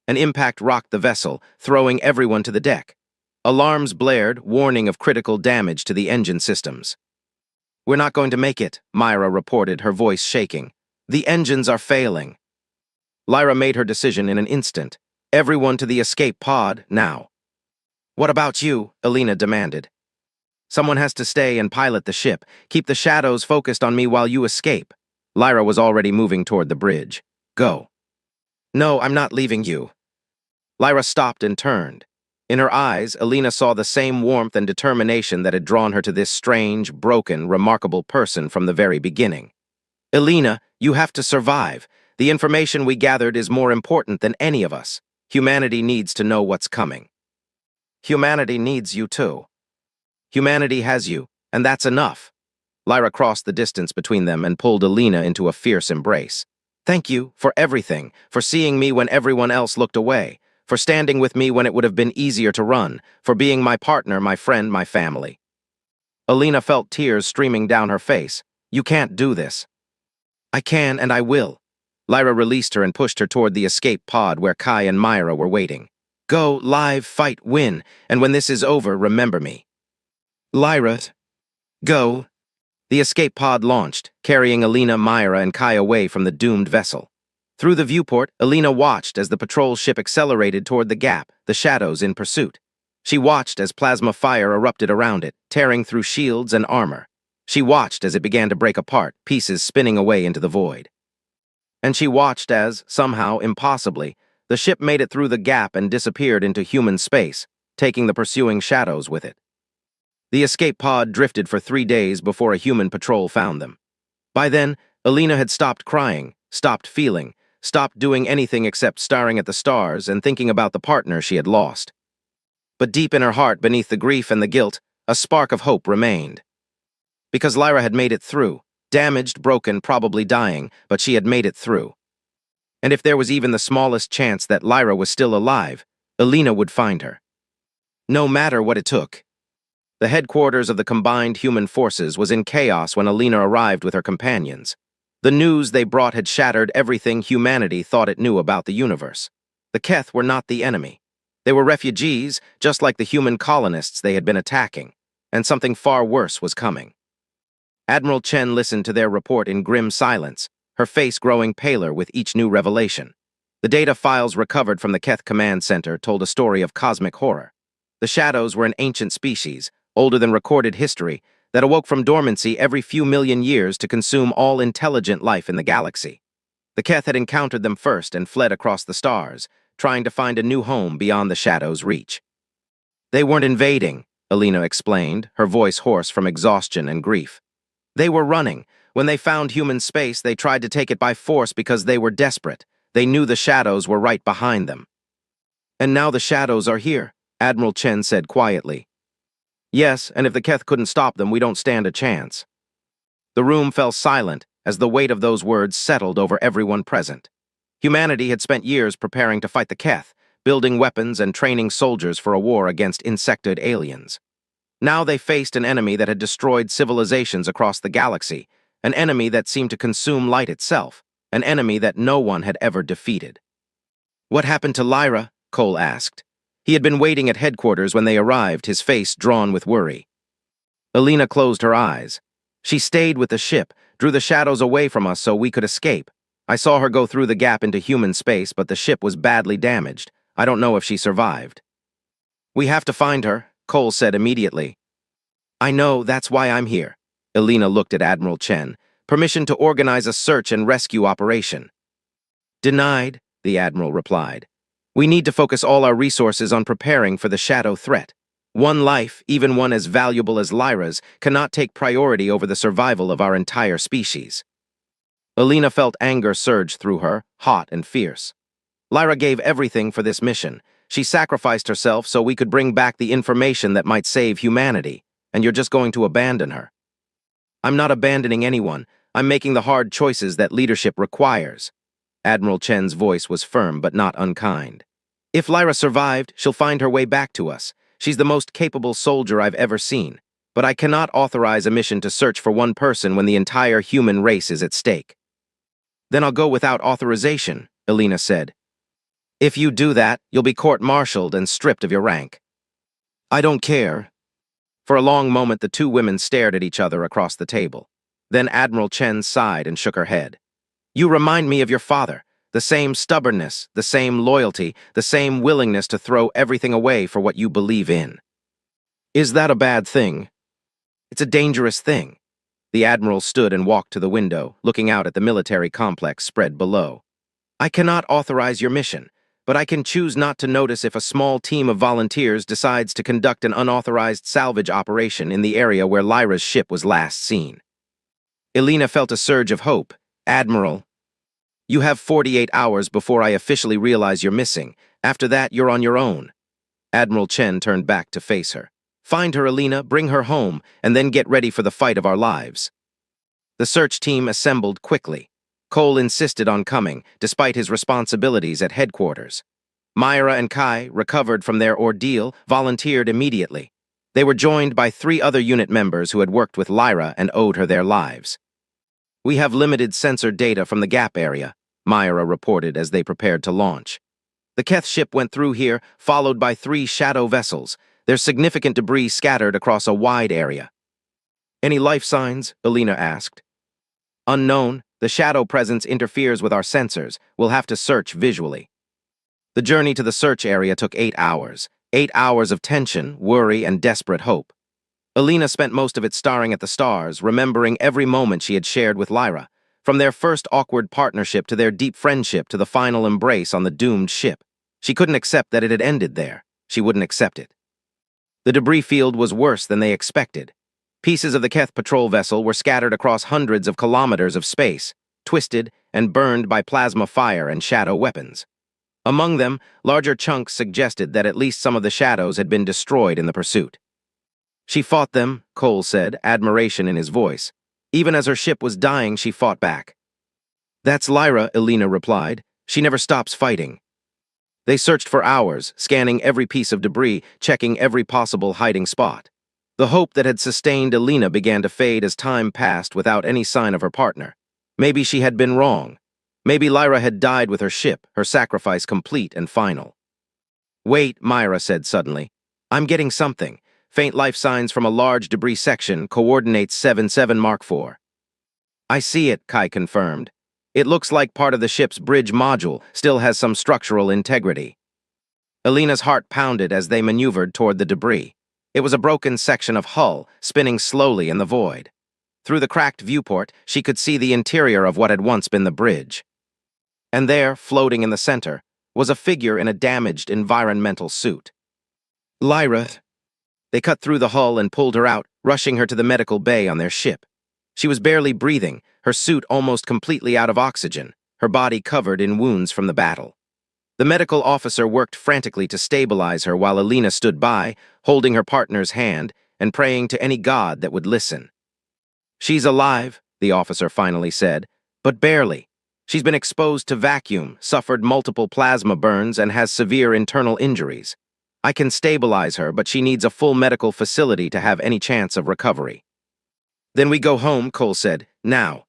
An impact rocked the vessel, throwing everyone to the deck. Alarms blared, warning of critical damage to the engine systems. "We're not going to make it," Myra reported, her voice shaking. "The engines are failing." Lyra made her decision in an instant. "Everyone to the escape pod, now." "What about you?" Alina demanded. "Someone has to stay and pilot the ship. Keep the shadows focused on me while you escape." Lyra was already moving toward the bridge. "Go." "No, I'm not leaving you." Lyra stopped and turned. In her eyes, Alina saw the same warmth and determination that had drawn her to this strange, broken, remarkable person from the very beginning. "Alina, you have to survive. The information we gathered is more important than any of us. Humanity needs to know what's coming." "Humanity needs you too." "Humanity has you, and that's enough." Lyra crossed the distance between them and pulled Alina into a fierce embrace. "Thank you for everything, for seeing me when everyone else looked away, for standing with me when it would have been easier to run, for being my partner, my friend, my family." Alina felt tears streaming down her face. "You can't do this." "I can, and I will." Lyra released her and pushed her toward the escape pod where Kai and Myra were waiting. "Go, live, fight, win, and when this is over, remember me." "Lyra, go." The escape pod launched, carrying Alina, Myra, and Kai away from the doomed vessel. Through the viewport, Alina watched as the patrol ship accelerated toward the gap, the shadows in pursuit. She watched as plasma fire erupted around it, tearing through shields and armor. She watched as it began to break apart, pieces spinning away into the void. And she watched as, somehow, impossibly, the ship made it through the gap and disappeared into human space, taking the pursuing shadows with it. The escape pod drifted for 3 days before a human patrol found them. By then, Alina had stopped crying, stopped feeling, stopped doing anything except staring at the stars and thinking about the partner she had lost. But deep in her heart, beneath the grief and the guilt, a spark of hope remained. Because Lyra had made it through, damaged, broken, probably dying, but she had made it through. And if there was even the smallest chance that Lyra was still alive, Alina would find her. No matter what it took. The headquarters of the combined human forces was in chaos when Alina arrived with her companions. The news they brought had shattered everything humanity thought it knew about the universe. The Keth were not the enemy. They were refugees, just like the human colonists they had been attacking, and something far worse was coming. Admiral Chen listened to their report in grim silence, her face growing paler with each new revelation. The data files recovered from the Keth Command Center told a story of cosmic horror. The Shadows were an ancient species, older than recorded history, that awoke from dormancy every few million years to consume all intelligent life in the galaxy. The Keth had encountered them first and fled across the stars, trying to find a new home beyond the Shadows' reach. They weren't invading, Alina explained, her voice hoarse from exhaustion and grief. They were running. When they found human space, they tried to take it by force because they were desperate. They knew the Shadows were right behind them. And now the Shadows are here, Admiral Chen said quietly. Yes, and if the Keth couldn't stop them, we don't stand a chance. The room fell silent as the weight of those words settled over everyone present. Humanity had spent years preparing to fight the Keth, building weapons and training soldiers for a war against insectoid aliens. Now they faced an enemy that had destroyed civilizations across the galaxy, an enemy that seemed to consume light itself, an enemy that no one had ever defeated. What happened to Lyra? Cole asked. He had been waiting at headquarters when they arrived, his face drawn with worry. Alina closed her eyes. She stayed with the ship, drew the Shadows away from us so we could escape. I saw her go through the gap into human space, but the ship was badly damaged. I don't know if she survived. We have to find her, Cole said immediately. I know, that's why I'm here. Alina looked at Admiral Chen. Permission to organize a search and rescue operation. Denied, the Admiral replied. We need to focus all our resources on preparing for the Shadow threat. One life, even one as valuable as Lyra's, cannot take priority over the survival of our entire species. Alina felt anger surge through her, hot and fierce. Lyra gave everything for this mission. She sacrificed herself so we could bring back the information that might save humanity, and you're just going to abandon her. I'm not abandoning anyone. I'm making the hard choices that leadership requires. Admiral Chen's voice was firm but not unkind. If Lyra survived, she'll find her way back to us. She's the most capable soldier I've ever seen. But I cannot authorize a mission to search for one person when the entire human race is at stake. Then I'll go without authorization, Alina said. If you do that, you'll be court-martialed and stripped of your rank. I don't care. For a long moment, the two women stared at each other across the table. Then Admiral Chen sighed and shook her head. You remind me of your father. The same stubbornness, the same loyalty, the same willingness to throw everything away for what you believe in. Is that a bad thing? It's a dangerous thing. The Admiral stood and walked to the window, looking out at the military complex spread below. I cannot authorize your mission, but I can choose not to notice if a small team of volunteers decides to conduct an unauthorized salvage operation in the area where Lyra's ship was last seen. Alina felt a surge of hope. Admiral, you have 48 hours before I officially realize you're missing. After that, you're on your own. Admiral Chen turned back to face her. Find her, Alina, bring her home, and then get ready for the fight of our lives. The search team assembled quickly. Cole insisted on coming, despite his responsibilities at headquarters. Myra and Kai, recovered from their ordeal, volunteered immediately. They were joined by 3 other unit members who had worked with Lyra and owed her their lives. We have limited sensor data from the Gap area, Myra reported as they prepared to launch. The Keth ship went through here, followed by 3 shadow vessels. There's significant debris scattered across a wide area. Any life signs? Alina asked. Unknown. The shadow presence interferes with our sensors. We'll have to search visually. The journey to the search area took 8 hours. 8 hours of tension, worry, and desperate hope. Alina spent most of it staring at the stars, remembering every moment she had shared with Lyra. From their first awkward partnership to their deep friendship to the final embrace on the doomed ship. She couldn't accept that it had ended there. She wouldn't accept it. The debris field was worse than they expected. Pieces of the Keth patrol vessel were scattered across hundreds of kilometers of space, twisted and burned by plasma fire and shadow weapons. Among them, larger chunks suggested that at least some of the shadows had been destroyed in the pursuit. She fought them, Cole said, admiration in his voice. Even as her ship was dying, she fought back. That's Lyra, Elena replied. She never stops fighting. They searched for hours, scanning every piece of debris, checking every possible hiding spot. The hope that had sustained Elena began to fade as time passed without any sign of her partner. Maybe she had been wrong. Maybe Lyra had died with her ship, her sacrifice complete and final. Wait, Myra said suddenly. I'm getting something. Faint life signs from a large debris section, coordinates 77 Mark IV. I see it, Kai confirmed. It looks like part of the ship's bridge module still has some structural integrity. Elena's heart pounded as they maneuvered toward the debris. It was a broken section of hull, spinning slowly in the void. Through the cracked viewport, she could see the interior of what had once been the bridge. And there, floating in the center, was a figure in a damaged environmental suit. Lyra. They cut through the hull and pulled her out, rushing her to the medical bay on their ship. She was barely breathing, her suit almost completely out of oxygen, her body covered in wounds from the battle. The medical officer worked frantically to stabilize her while Elena stood by, holding her partner's hand and praying to any god that would listen. She's alive, the officer finally said, but barely. She's been exposed to vacuum, suffered multiple plasma burns, and has severe internal injuries. I can stabilize her, but she needs a full medical facility to have any chance of recovery. Then we go home, Cole said, now.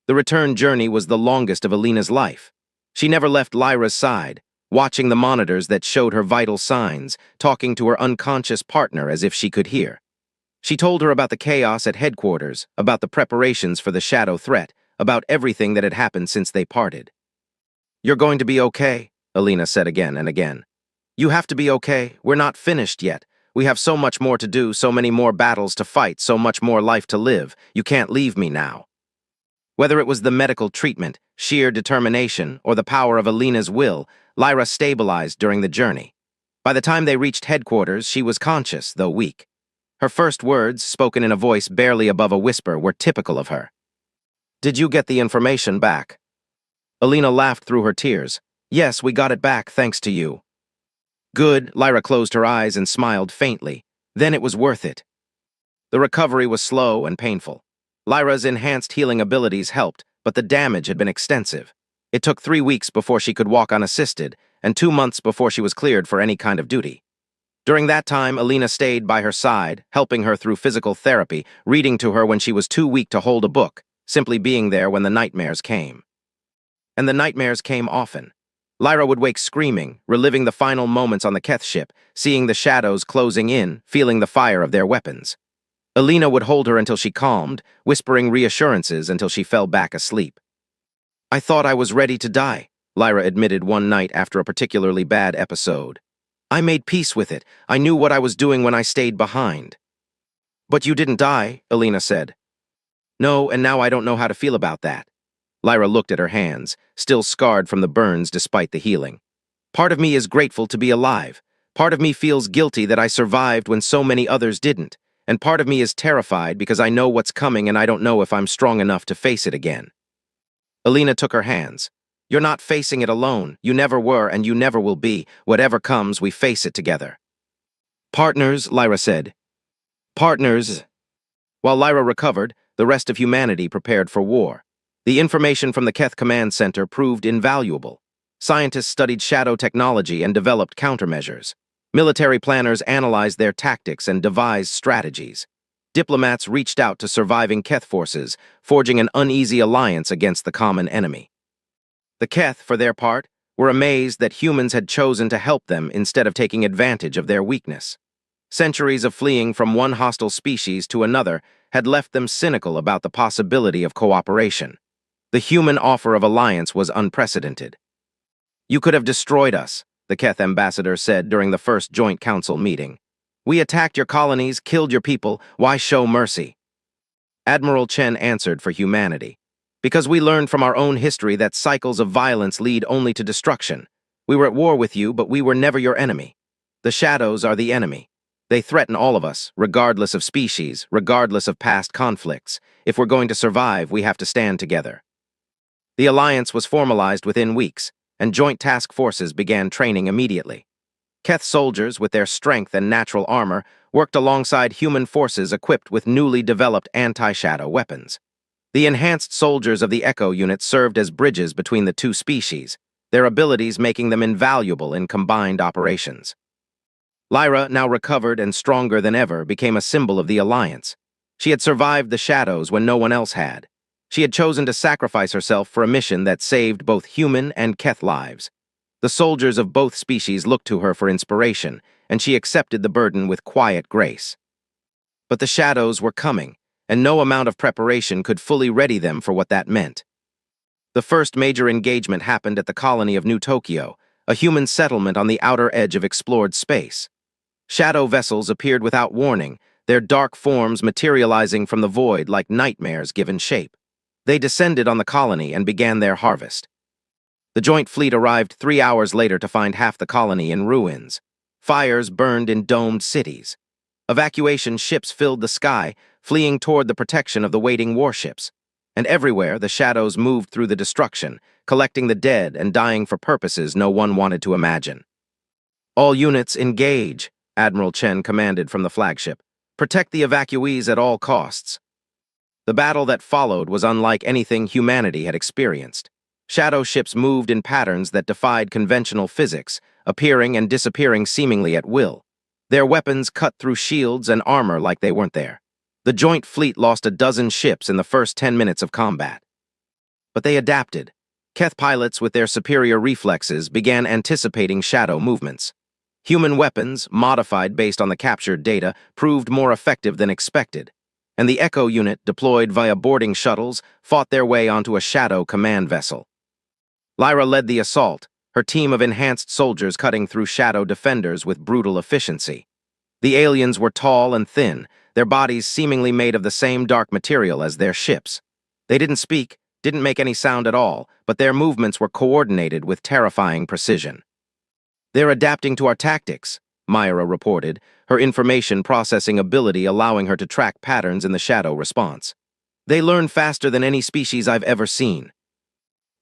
The return journey was the longest of Elena's life. She never left Lyra's side, watching the monitors that showed her vital signs, talking to her unconscious partner as if she could hear. She told her about the chaos at headquarters, about the preparations for the shadow threat, about everything that had happened since they parted. You're going to be okay, Elena said again and again. You have to be okay. We're not finished yet. We have so much more to do, so many more battles to fight, so much more life to live. You can't leave me now. Whether it was the medical treatment, sheer determination, or the power of Elena's will, Lyra stabilized during the journey. By the time they reached headquarters, she was conscious, though weak. Her first words, spoken in a voice barely above a whisper, were typical of her. Did you get the information back? Elena laughed through her tears. Yes, we got it back, thanks to you. Good, Lyra closed her eyes and smiled faintly. Then it was worth it. The recovery was slow and painful. Lyra's enhanced healing abilities helped, but the damage had been extensive. It took 3 weeks before she could walk unassisted, and 2 months before she was cleared for any kind of duty. During that time, Elena stayed by her side, helping her through physical therapy, reading to her when she was too weak to hold a book, simply being there when the nightmares came. And the nightmares came often. Lyra would wake screaming, reliving the final moments on the Keth ship, seeing the shadows closing in, feeling the fire of their weapons. Elena would hold her until she calmed, whispering reassurances until she fell back asleep. I thought I was ready to die, Lyra admitted one night after a particularly bad episode. I made peace with it. I knew what I was doing when I stayed behind. But you didn't die, Elena said. No, and now I don't know how to feel about that. Lyra looked at her hands, still scarred from the burns despite the healing. Part of me is grateful to be alive. Part of me feels guilty that I survived when so many others didn't. And part of me is terrified because I know what's coming and I don't know if I'm strong enough to face it again. Elena took her hands. You're not facing it alone. You never were and you never will be. Whatever comes, we face it together. Partners, Lyra said. Partners. While Lyra recovered, the rest of humanity prepared for war. The information from the Keth Command Center proved invaluable. Scientists studied shadow technology and developed countermeasures. Military planners analyzed their tactics and devised strategies. Diplomats reached out to surviving Keth forces, forging an uneasy alliance against the common enemy. The Keth, for their part, were amazed that humans had chosen to help them instead of taking advantage of their weakness. Centuries of fleeing from one hostile species to another had left them cynical about the possibility of cooperation. The human offer of alliance was unprecedented. You could have destroyed us, the Keth ambassador said during the first joint council meeting. We attacked your colonies, killed your people, why show mercy? Admiral Chen answered for humanity. Because we learned from our own history that cycles of violence lead only to destruction. We were at war with you, but we were never your enemy. The shadows are the enemy. They threaten all of us, regardless of species, regardless of past conflicts. If we're going to survive, we have to stand together. The alliance was formalized within weeks, and joint task forces began training immediately. Keth soldiers, with their strength and natural armor, worked alongside human forces equipped with newly developed anti-shadow weapons. The enhanced soldiers of the Echo unit served as bridges between the two species, their abilities making them invaluable in combined operations. Lyra, now recovered and stronger than ever, became a symbol of the Alliance. She had survived the shadows when no one else had. She had chosen to sacrifice herself for a mission that saved both human and Keth lives. The soldiers of both species looked to her for inspiration, and she accepted the burden with quiet grace. But the shadows were coming, and no amount of preparation could fully ready them for what that meant. The first major engagement happened at the colony of New Tokyo, a human settlement on the outer edge of explored space. Shadow vessels appeared without warning, their dark forms materializing from the void like nightmares given shape. They descended on the colony and began their harvest. The joint fleet arrived 3 hours later to find half the colony in ruins. Fires burned in domed cities. Evacuation ships filled the sky, fleeing toward the protection of the waiting warships. And everywhere, the shadows moved through the destruction, collecting the dead and dying for purposes no one wanted to imagine. "All units, engage," Admiral Chen commanded from the flagship. "Protect the evacuees at all costs." The battle that followed was unlike anything humanity had experienced. Shadow ships moved in patterns that defied conventional physics, appearing and disappearing seemingly at will. Their weapons cut through shields and armor like they weren't there. The joint fleet lost a dozen ships in the first 10 minutes of combat. But they adapted. Keth pilots, with their superior reflexes, began anticipating shadow movements. Human weapons, modified based on the captured data, proved more effective than expected. And the Echo unit, deployed via boarding shuttles, fought their way onto a shadow command vessel. Lyra led the assault, her team of enhanced soldiers cutting through shadow defenders with brutal efficiency. The aliens were tall and thin, their bodies seemingly made of the same dark material as their ships. They didn't speak, didn't make any sound at all, but their movements were coordinated with terrifying precision. "They're adapting to our tactics," Myra reported, her information processing ability allowing her to track patterns in the shadow response. "They learn faster than any species I've ever seen."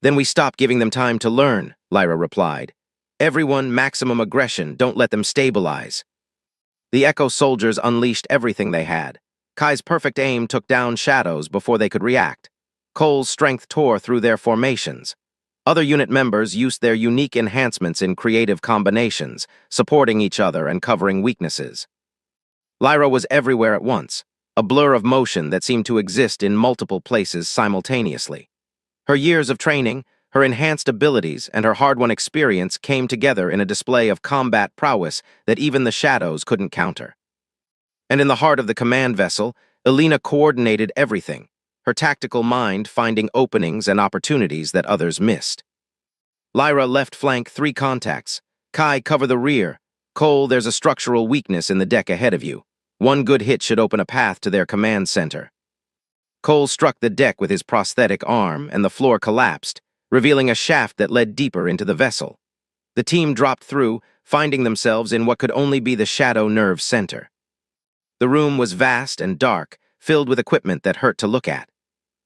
"Then we stop giving them time to learn," Lyra replied. "Everyone, maximum aggression, don't let them stabilize." The Echo soldiers unleashed everything they had. Kai's perfect aim took down shadows before they could react. Cole's strength tore through their formations. Other unit members used their unique enhancements in creative combinations, supporting each other and covering weaknesses. Lyra was everywhere at once, a blur of motion that seemed to exist in multiple places simultaneously. Her years of training, her enhanced abilities, and her hard-won experience came together in a display of combat prowess that even the shadows couldn't counter. And in the heart of the command vessel, Elena coordinated everything, her tactical mind finding openings and opportunities that others missed. Lyra left flank 3 contacts. Kai, cover the rear. Cole, there's a structural weakness in the deck ahead of you. One good hit should open a path to their command center. Cole struck the deck with his prosthetic arm, and the floor collapsed, revealing a shaft that led deeper into the vessel. The team dropped through, finding themselves in what could only be the shadow nerve center. The room was vast and dark, filled with equipment that hurt to look at.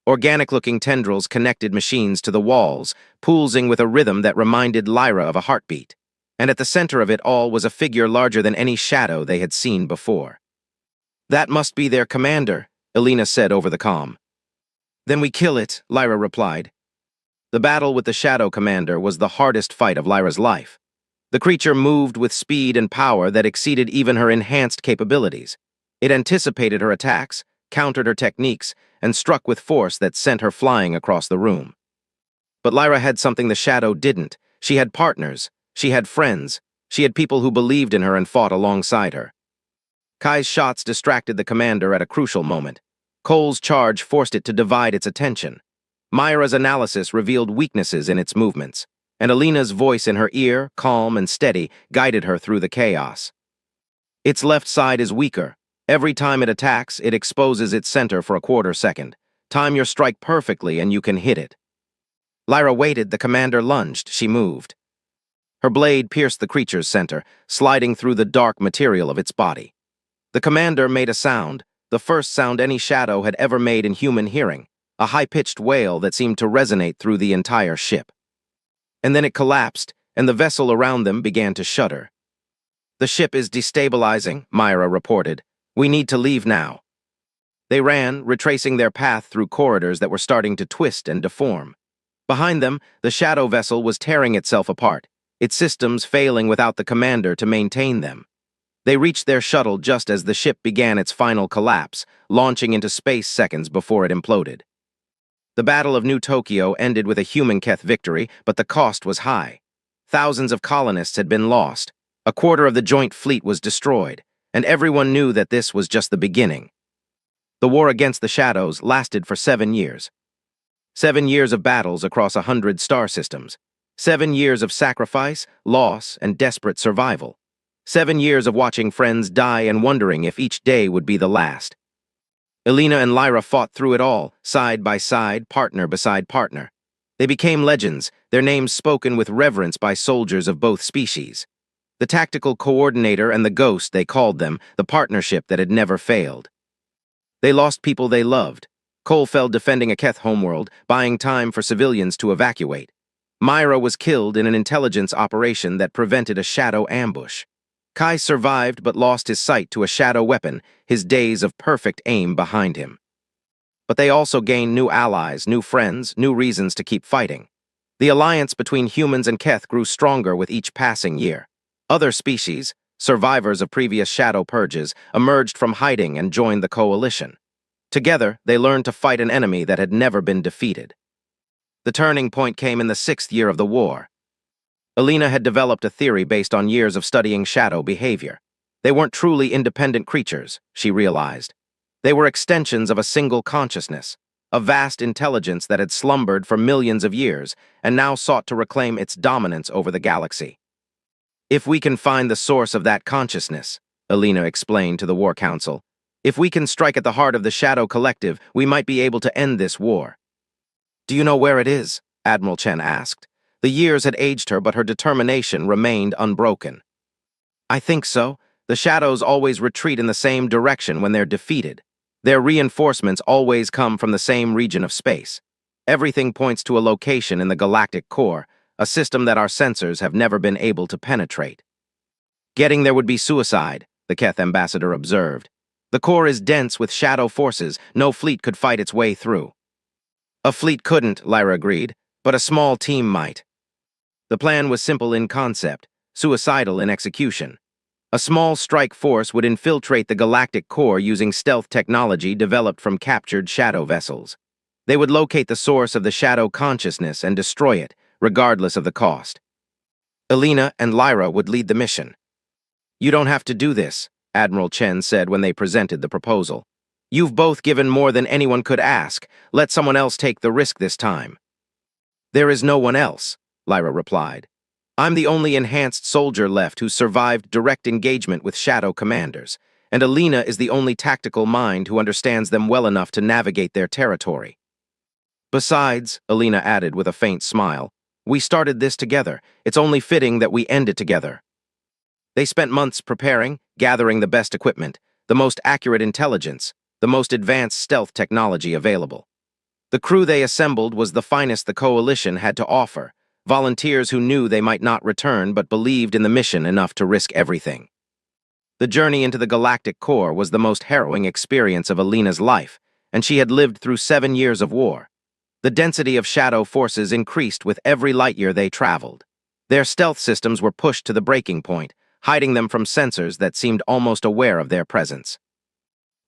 Organic-looking tendrils connected machines to the walls, pulsing with a rhythm that reminded Lyra of a heartbeat. And at the center of it all was a figure larger than any shadow they had seen before. "That must be their commander," Elena said over the comm. "Then we kill it," Lyra replied. The battle with the Shadow Commander was the hardest fight of Lyra's life. The creature moved with speed and power that exceeded even her enhanced capabilities. It anticipated her attacks, countered her techniques, and struck with force that sent her flying across the room. But Lyra had something the Shadow didn't. She had partners, she had friends, she had people who believed in her and fought alongside her. Kai's shots distracted the commander at a crucial moment. Cole's charge forced it to divide its attention. Myra's analysis revealed weaknesses in its movements, and Elena's voice in her ear, calm and steady, guided her through the chaos. "Its left side is weaker. Every time it attacks, it exposes its center for a quarter second. Time your strike perfectly and you can hit it. Lyra waited, the commander lunged, she moved. Her blade pierced the creature's center, sliding through the dark material of its body. The commander made a sound, the first sound any shadow had ever made in human hearing, a high-pitched wail that seemed to resonate through the entire ship. And then it collapsed, and the vessel around them began to shudder. "The ship is destabilizing," Myra reported. "We need to leave now." They ran, retracing their path through corridors that were starting to twist and deform. Behind them, the shadow vessel was tearing itself apart, its systems failing without the commander to maintain them. They reached their shuttle just as the ship began its final collapse, launching into space seconds before it imploded. The Battle of New Tokyo ended with a human Keth victory, but the cost was high. Thousands of colonists had been lost, a quarter of the joint fleet was destroyed, and everyone knew that this was just the beginning. The war against the Shadows lasted for 7 years. 7 years of battles across 100 star systems. 7 years of sacrifice, loss, and desperate survival. 7 years of watching friends die and wondering if each day would be the last. Elena and Lyra fought through it all, side by side, partner beside partner. They became legends, their names spoken with reverence by soldiers of both species. The tactical coordinator and the ghost, they called them, the partnership that had never failed. They lost people they loved. Cole fell defending a Keth homeworld, buying time for civilians to evacuate. Myra was killed in an intelligence operation that prevented a shadow ambush. Kai survived but lost his sight to a shadow weapon, his days of perfect aim behind him. But they also gained new allies, new friends, new reasons to keep fighting. The alliance between humans and Keth grew stronger with each passing year. Other species, survivors of previous shadow purges, emerged from hiding and joined the coalition. Together, they learned to fight an enemy that had never been defeated. The turning point came in the 6th year of the war. Elena had developed a theory based on years of studying shadow behavior. They weren't truly independent creatures, she realized. They were extensions of a single consciousness, a vast intelligence that had slumbered for millions of years and now sought to reclaim its dominance over the galaxy. "If we can find the source of that consciousness," Elena explained to the War Council, "if we can strike at the heart of the Shadow Collective, we might be able to end this war." "Do you know where it is?" Admiral Chen asked. The years had aged her, but her determination remained unbroken. "I think so. The Shadows always retreat in the same direction when they're defeated. Their reinforcements always come from the same region of space. Everything points to a location in the galactic core, a system that our sensors have never been able to penetrate." "Getting there would be suicide," the Keth ambassador observed. "The core is dense with shadow forces, no fleet could fight its way through." "A fleet couldn't," Lyra agreed, "but a small team might." The plan was simple in concept, suicidal in execution. A small strike force would infiltrate the galactic core using stealth technology developed from captured shadow vessels. They would locate the source of the shadow consciousness and destroy it, regardless of the cost. Elena and Lyra would lead the mission. "You don't have to do this," Admiral Chen said when they presented the proposal. "You've both given more than anyone could ask. Let someone else take the risk this time." "There is no one else," Lyra replied. "I'm the only enhanced soldier left who survived direct engagement with shadow commanders, and Elena is the only tactical mind who understands them well enough to navigate their territory." "Besides," Elena added with a faint smile, "we started this together. It's only fitting that we end it together." They spent months preparing, gathering the best equipment, the most accurate intelligence, the most advanced stealth technology available. The crew they assembled was the finest the Coalition had to offer, volunteers who knew they might not return but believed in the mission enough to risk everything. The journey into the galactic core was the most harrowing experience of Elena's life, and she had lived through 7 years of war. The density of shadow forces increased with every light year they traveled. Their stealth systems were pushed to the breaking point, hiding them from sensors that seemed almost aware of their presence.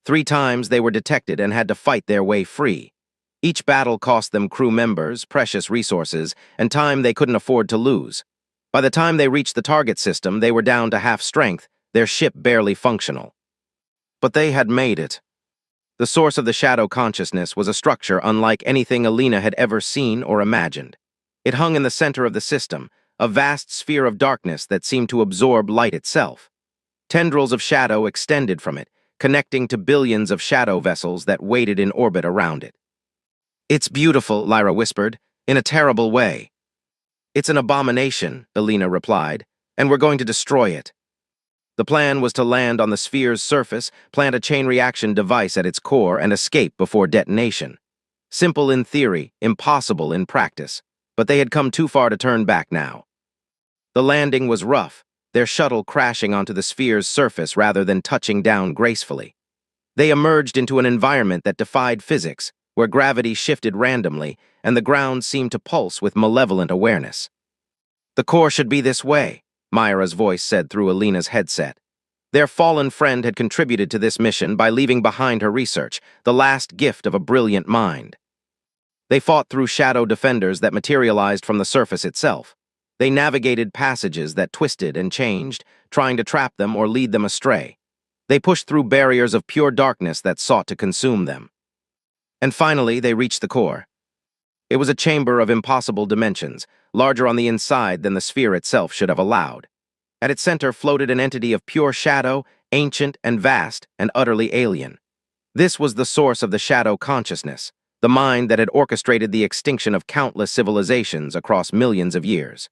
3 times they were detected and had to fight their way free. Each battle cost them crew members, precious resources, and time they couldn't afford to lose. By the time they reached the target system, they were down to half strength, their ship barely functional. But they had made it. The source of the shadow consciousness was a structure unlike anything Elena had ever seen or imagined. It hung in the center of the system, a vast sphere of darkness that seemed to absorb light itself. Tendrils of shadow extended from it, connecting to billions of shadow vessels that waited in orbit around it. It's beautiful, Lyra whispered, in a terrible way. It's an abomination, Alina replied, and we're going to destroy it. The plan was to land on the sphere's surface, plant a chain reaction device at its core, and escape before detonation. Simple in theory, impossible in practice, but they had come too far to turn back now. The landing was rough, their shuttle crashing onto the sphere's surface rather than touching down gracefully. They emerged into an environment that defied physics, where gravity shifted randomly and the ground seemed to pulse with malevolent awareness. The core should be this way, Myra's voice said through Alina's headset. Their fallen friend had contributed to this mission by leaving behind her research, the last gift of a brilliant mind. They fought through shadow defenders that materialized from the surface itself. They navigated passages that twisted and changed, trying to trap them or lead them astray. They pushed through barriers of pure darkness that sought to consume them. And finally, they reached the core. It was a chamber of impossible dimensions, larger on the inside than the sphere itself should have allowed. At its center floated an entity of pure shadow, ancient and vast and utterly alien. This was the source of the shadow consciousness, the mind that had orchestrated the extinction of countless civilizations across millions of years.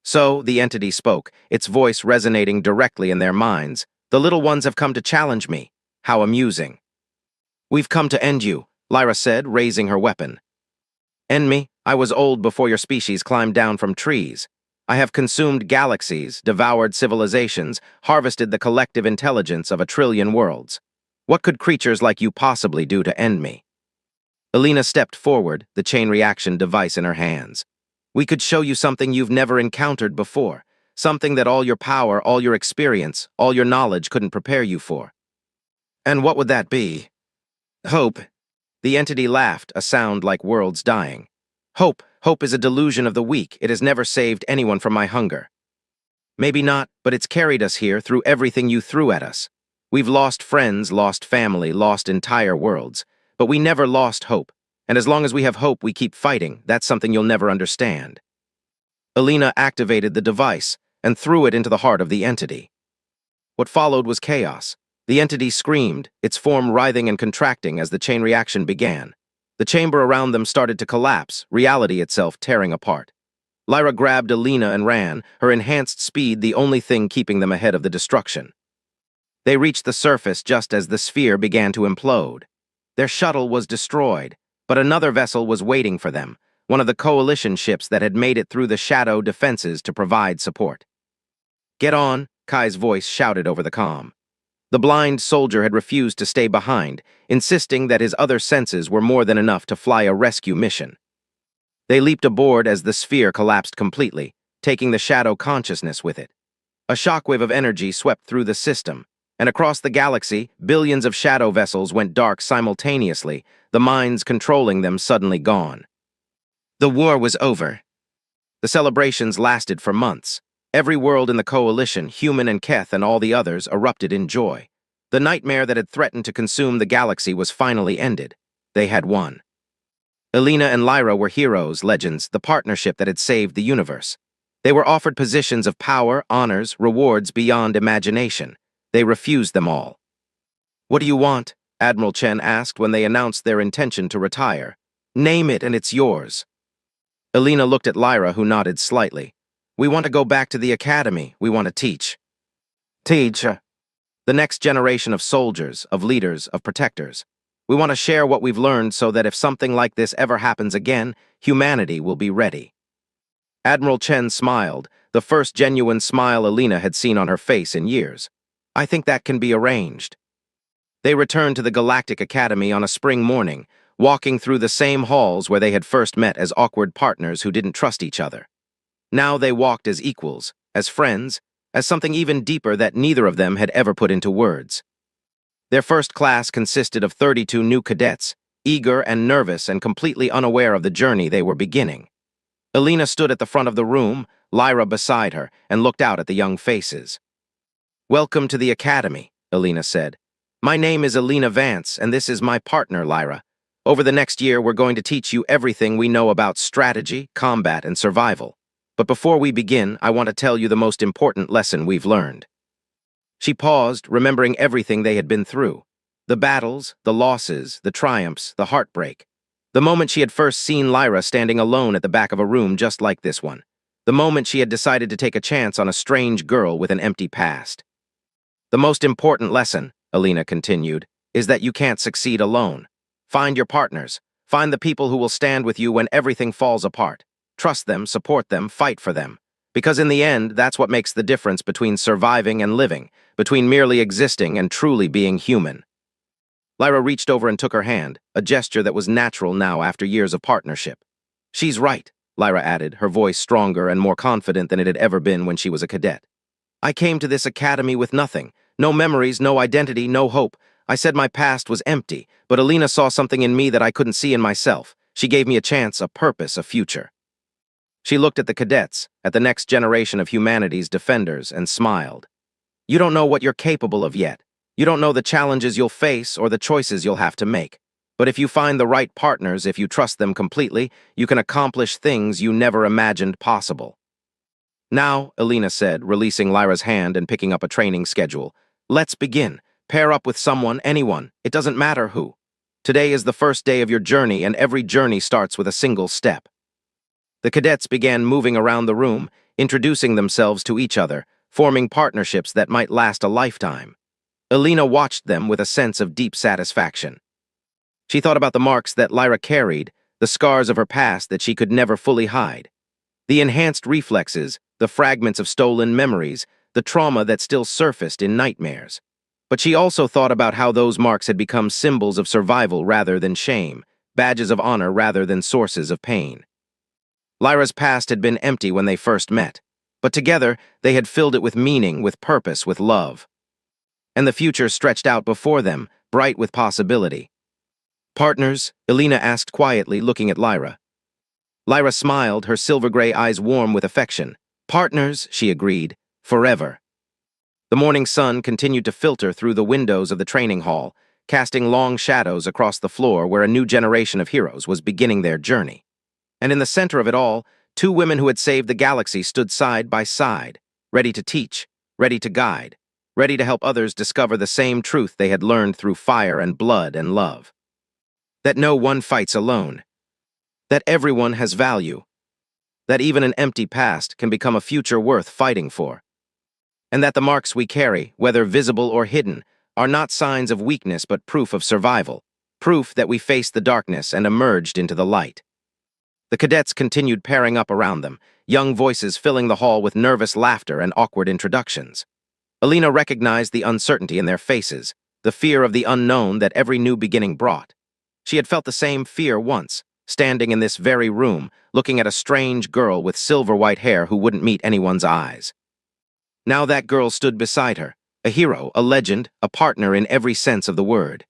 So, the entity spoke, its voice resonating directly in their minds. The little ones have come to challenge me. How amusing. We've come to end you, Lyra said, raising her weapon. End me? I was old before your species climbed down from trees. I have consumed galaxies, devoured civilizations, harvested the collective intelligence of 1 trillion worlds. What could creatures like you possibly do to end me? Alina stepped forward, the chain reaction device in her hands. We could show you something you've never encountered before, something that all your power, all your experience, all your knowledge couldn't prepare you for. And what would that be? Hope. The entity laughed, a sound like worlds dying. Hope is a delusion of the weak. It has never saved anyone from my hunger. Maybe not, but it's carried us here through everything you threw at us. We've lost friends, lost family, lost entire worlds, but we never lost hope. And as long as we have hope, we keep fighting. That's something you'll never understand. Alina activated the device and threw it into the heart of the entity. What followed was chaos. The entity screamed, its form writhing and contracting as the chain reaction began. The chamber around them started to collapse, reality itself tearing apart. Lyra grabbed Alina and ran, her enhanced speed the only thing keeping them ahead of the destruction. They reached the surface just as the sphere began to implode. Their shuttle was destroyed, but another vessel was waiting for them, one of the coalition ships that had made it through the shadow defenses to provide support. Get on, Kai's voice shouted over the comm. The blind soldier had refused to stay behind, insisting that his other senses were more than enough to fly a rescue mission. They leaped aboard as the sphere collapsed completely, taking the shadow consciousness with it. A shockwave of energy swept through the system, and across the galaxy, billions of shadow vessels went dark simultaneously, the minds controlling them suddenly gone. The war was over. The celebrations lasted for months. Every world in the coalition, human and Keth and all the others, erupted in joy. The nightmare that had threatened to consume the galaxy was finally ended. They had won. Alina and Lyra were heroes, legends, the partnership that had saved the universe. They were offered positions of power, honors, rewards beyond imagination. They refused them all. What do you want? Admiral Chen asked when they announced their intention to retire. Name it and it's yours. Alina looked at Lyra, who nodded slightly. We want to go back to the academy. We want to teach. Teach? The next generation of soldiers, of leaders, of protectors. We want to share what we've learned so that if something like this ever happens again, humanity will be ready. Admiral Chen smiled, the first genuine smile Alina had seen on her face in years. I think that can be arranged. They returned to the Galactic Academy on a spring morning, walking through the same halls where they had first met as awkward partners who didn't trust each other. Now they walked as equals, as friends, as something even deeper that neither of them had ever put into words. Their first class consisted of 32 new cadets, eager and nervous and completely unaware of the journey they were beginning. Alina stood at the front of the room, Lyra beside her, and looked out at the young faces. Welcome to the academy, Alina said. My name is Alina Vance, and this is my partner, Lyra. Over the next year, we're going to teach you everything we know about strategy, combat, and survival. But before we begin, I want to tell you the most important lesson we've learned. She paused, remembering everything they had been through. The battles, the losses, the triumphs, the heartbreak. The moment she had first seen Lyra standing alone at the back of a room just like this one. The moment she had decided to take a chance on a strange girl with an empty past. The most important lesson, Alina continued, is that you can't succeed alone. Find your partners. Find the people who will stand with you when everything falls apart. Trust them, support them, fight for them. Because in the end, that's what makes the difference between surviving and living, between merely existing and truly being human. Lyra reached over and took her hand, a gesture that was natural now after years of partnership. She's right, Lyra added, her voice stronger and more confident than it had ever been when she was a cadet. I came to this academy with nothing. No memories, no identity, no hope. I said my past was empty, but Alina saw something in me that I couldn't see in myself. She gave me a chance, a purpose, a future. She looked at the cadets, at the next generation of humanity's defenders, and smiled. You don't know what you're capable of yet. You don't know the challenges you'll face or the choices you'll have to make. But if you find the right partners, if you trust them completely, you can accomplish things you never imagined possible. Now, Alina said, releasing Lyra's hand and picking up a training schedule. Let's begin. Pair up with someone, anyone. It doesn't matter who. Today is the first day of your journey, and every journey starts with a single step. The cadets began moving around the room, introducing themselves to each other, forming partnerships that might last a lifetime. Alina watched them with a sense of deep satisfaction. She thought about the marks that Lyra carried, the scars of her past that she could never fully hide. The enhanced reflexes, the fragments of stolen memories, the trauma that still surfaced in nightmares. But she also thought about how those marks had become symbols of survival rather than shame, badges of honor rather than sources of pain. Lyra's past had been empty when they first met, but together they had filled it with meaning, with purpose, with love. And the future stretched out before them, bright with possibility. Partners? Alina asked quietly, looking at Lyra. Lyra smiled, her silver-gray eyes warm with affection. Partners, she agreed, forever. The morning sun continued to filter through the windows of the training hall, casting long shadows across the floor where a new generation of heroes was beginning their journey. And in the center of it all, two women who had saved the galaxy stood side by side, ready to teach, ready to guide, ready to help others discover the same truth they had learned through fire and blood and love. That no one fights alone. That everyone has value. That even an empty past can become a future worth fighting for. And that the marks we carry, whether visible or hidden, are not signs of weakness but proof of survival, proof that we faced the darkness and emerged into the light. The cadets continued pairing up around them, young voices filling the hall with nervous laughter and awkward introductions. Alina recognized the uncertainty in their faces, the fear of the unknown that every new beginning brought. She had felt the same fear once, standing in this very room, looking at a strange girl with silver-white hair who wouldn't meet anyone's eyes. Now that girl stood beside her, a hero, a legend, a partner in every sense of the word.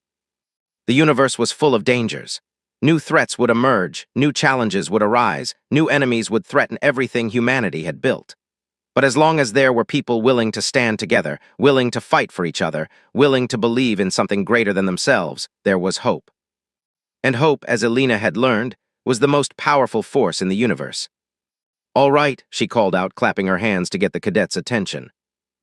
The universe was full of dangers. New threats would emerge, new challenges would arise, new enemies would threaten everything humanity had built. But as long as there were people willing to stand together, willing to fight for each other, willing to believe in something greater than themselves, there was hope. And hope, as Alina had learned, was the most powerful force in the universe. All right, she called out, clapping her hands to get the cadets' attention.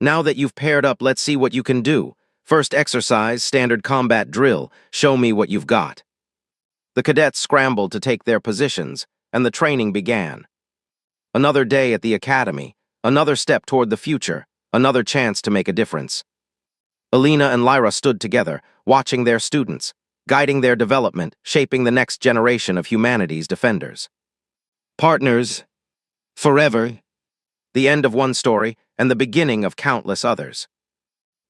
Now that you've paired up, let's see what you can do. First exercise, standard combat drill. Show me what you've got. The cadets scrambled to take their positions, and the training began. Another day at the academy, another step toward the future, another chance to make a difference. Alina and Lyra stood together, watching their students, guiding their development, shaping the next generation of humanity's defenders. Partners, forever. The end of one story and the beginning of countless others.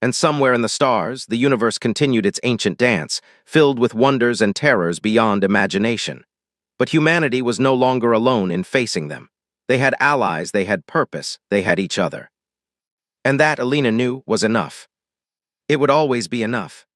And somewhere in the stars, the universe continued its ancient dance, filled with wonders and terrors beyond imagination. But humanity was no longer alone in facing them. They had allies, they had purpose, they had each other. And that, Alina knew, was enough. It would always be enough.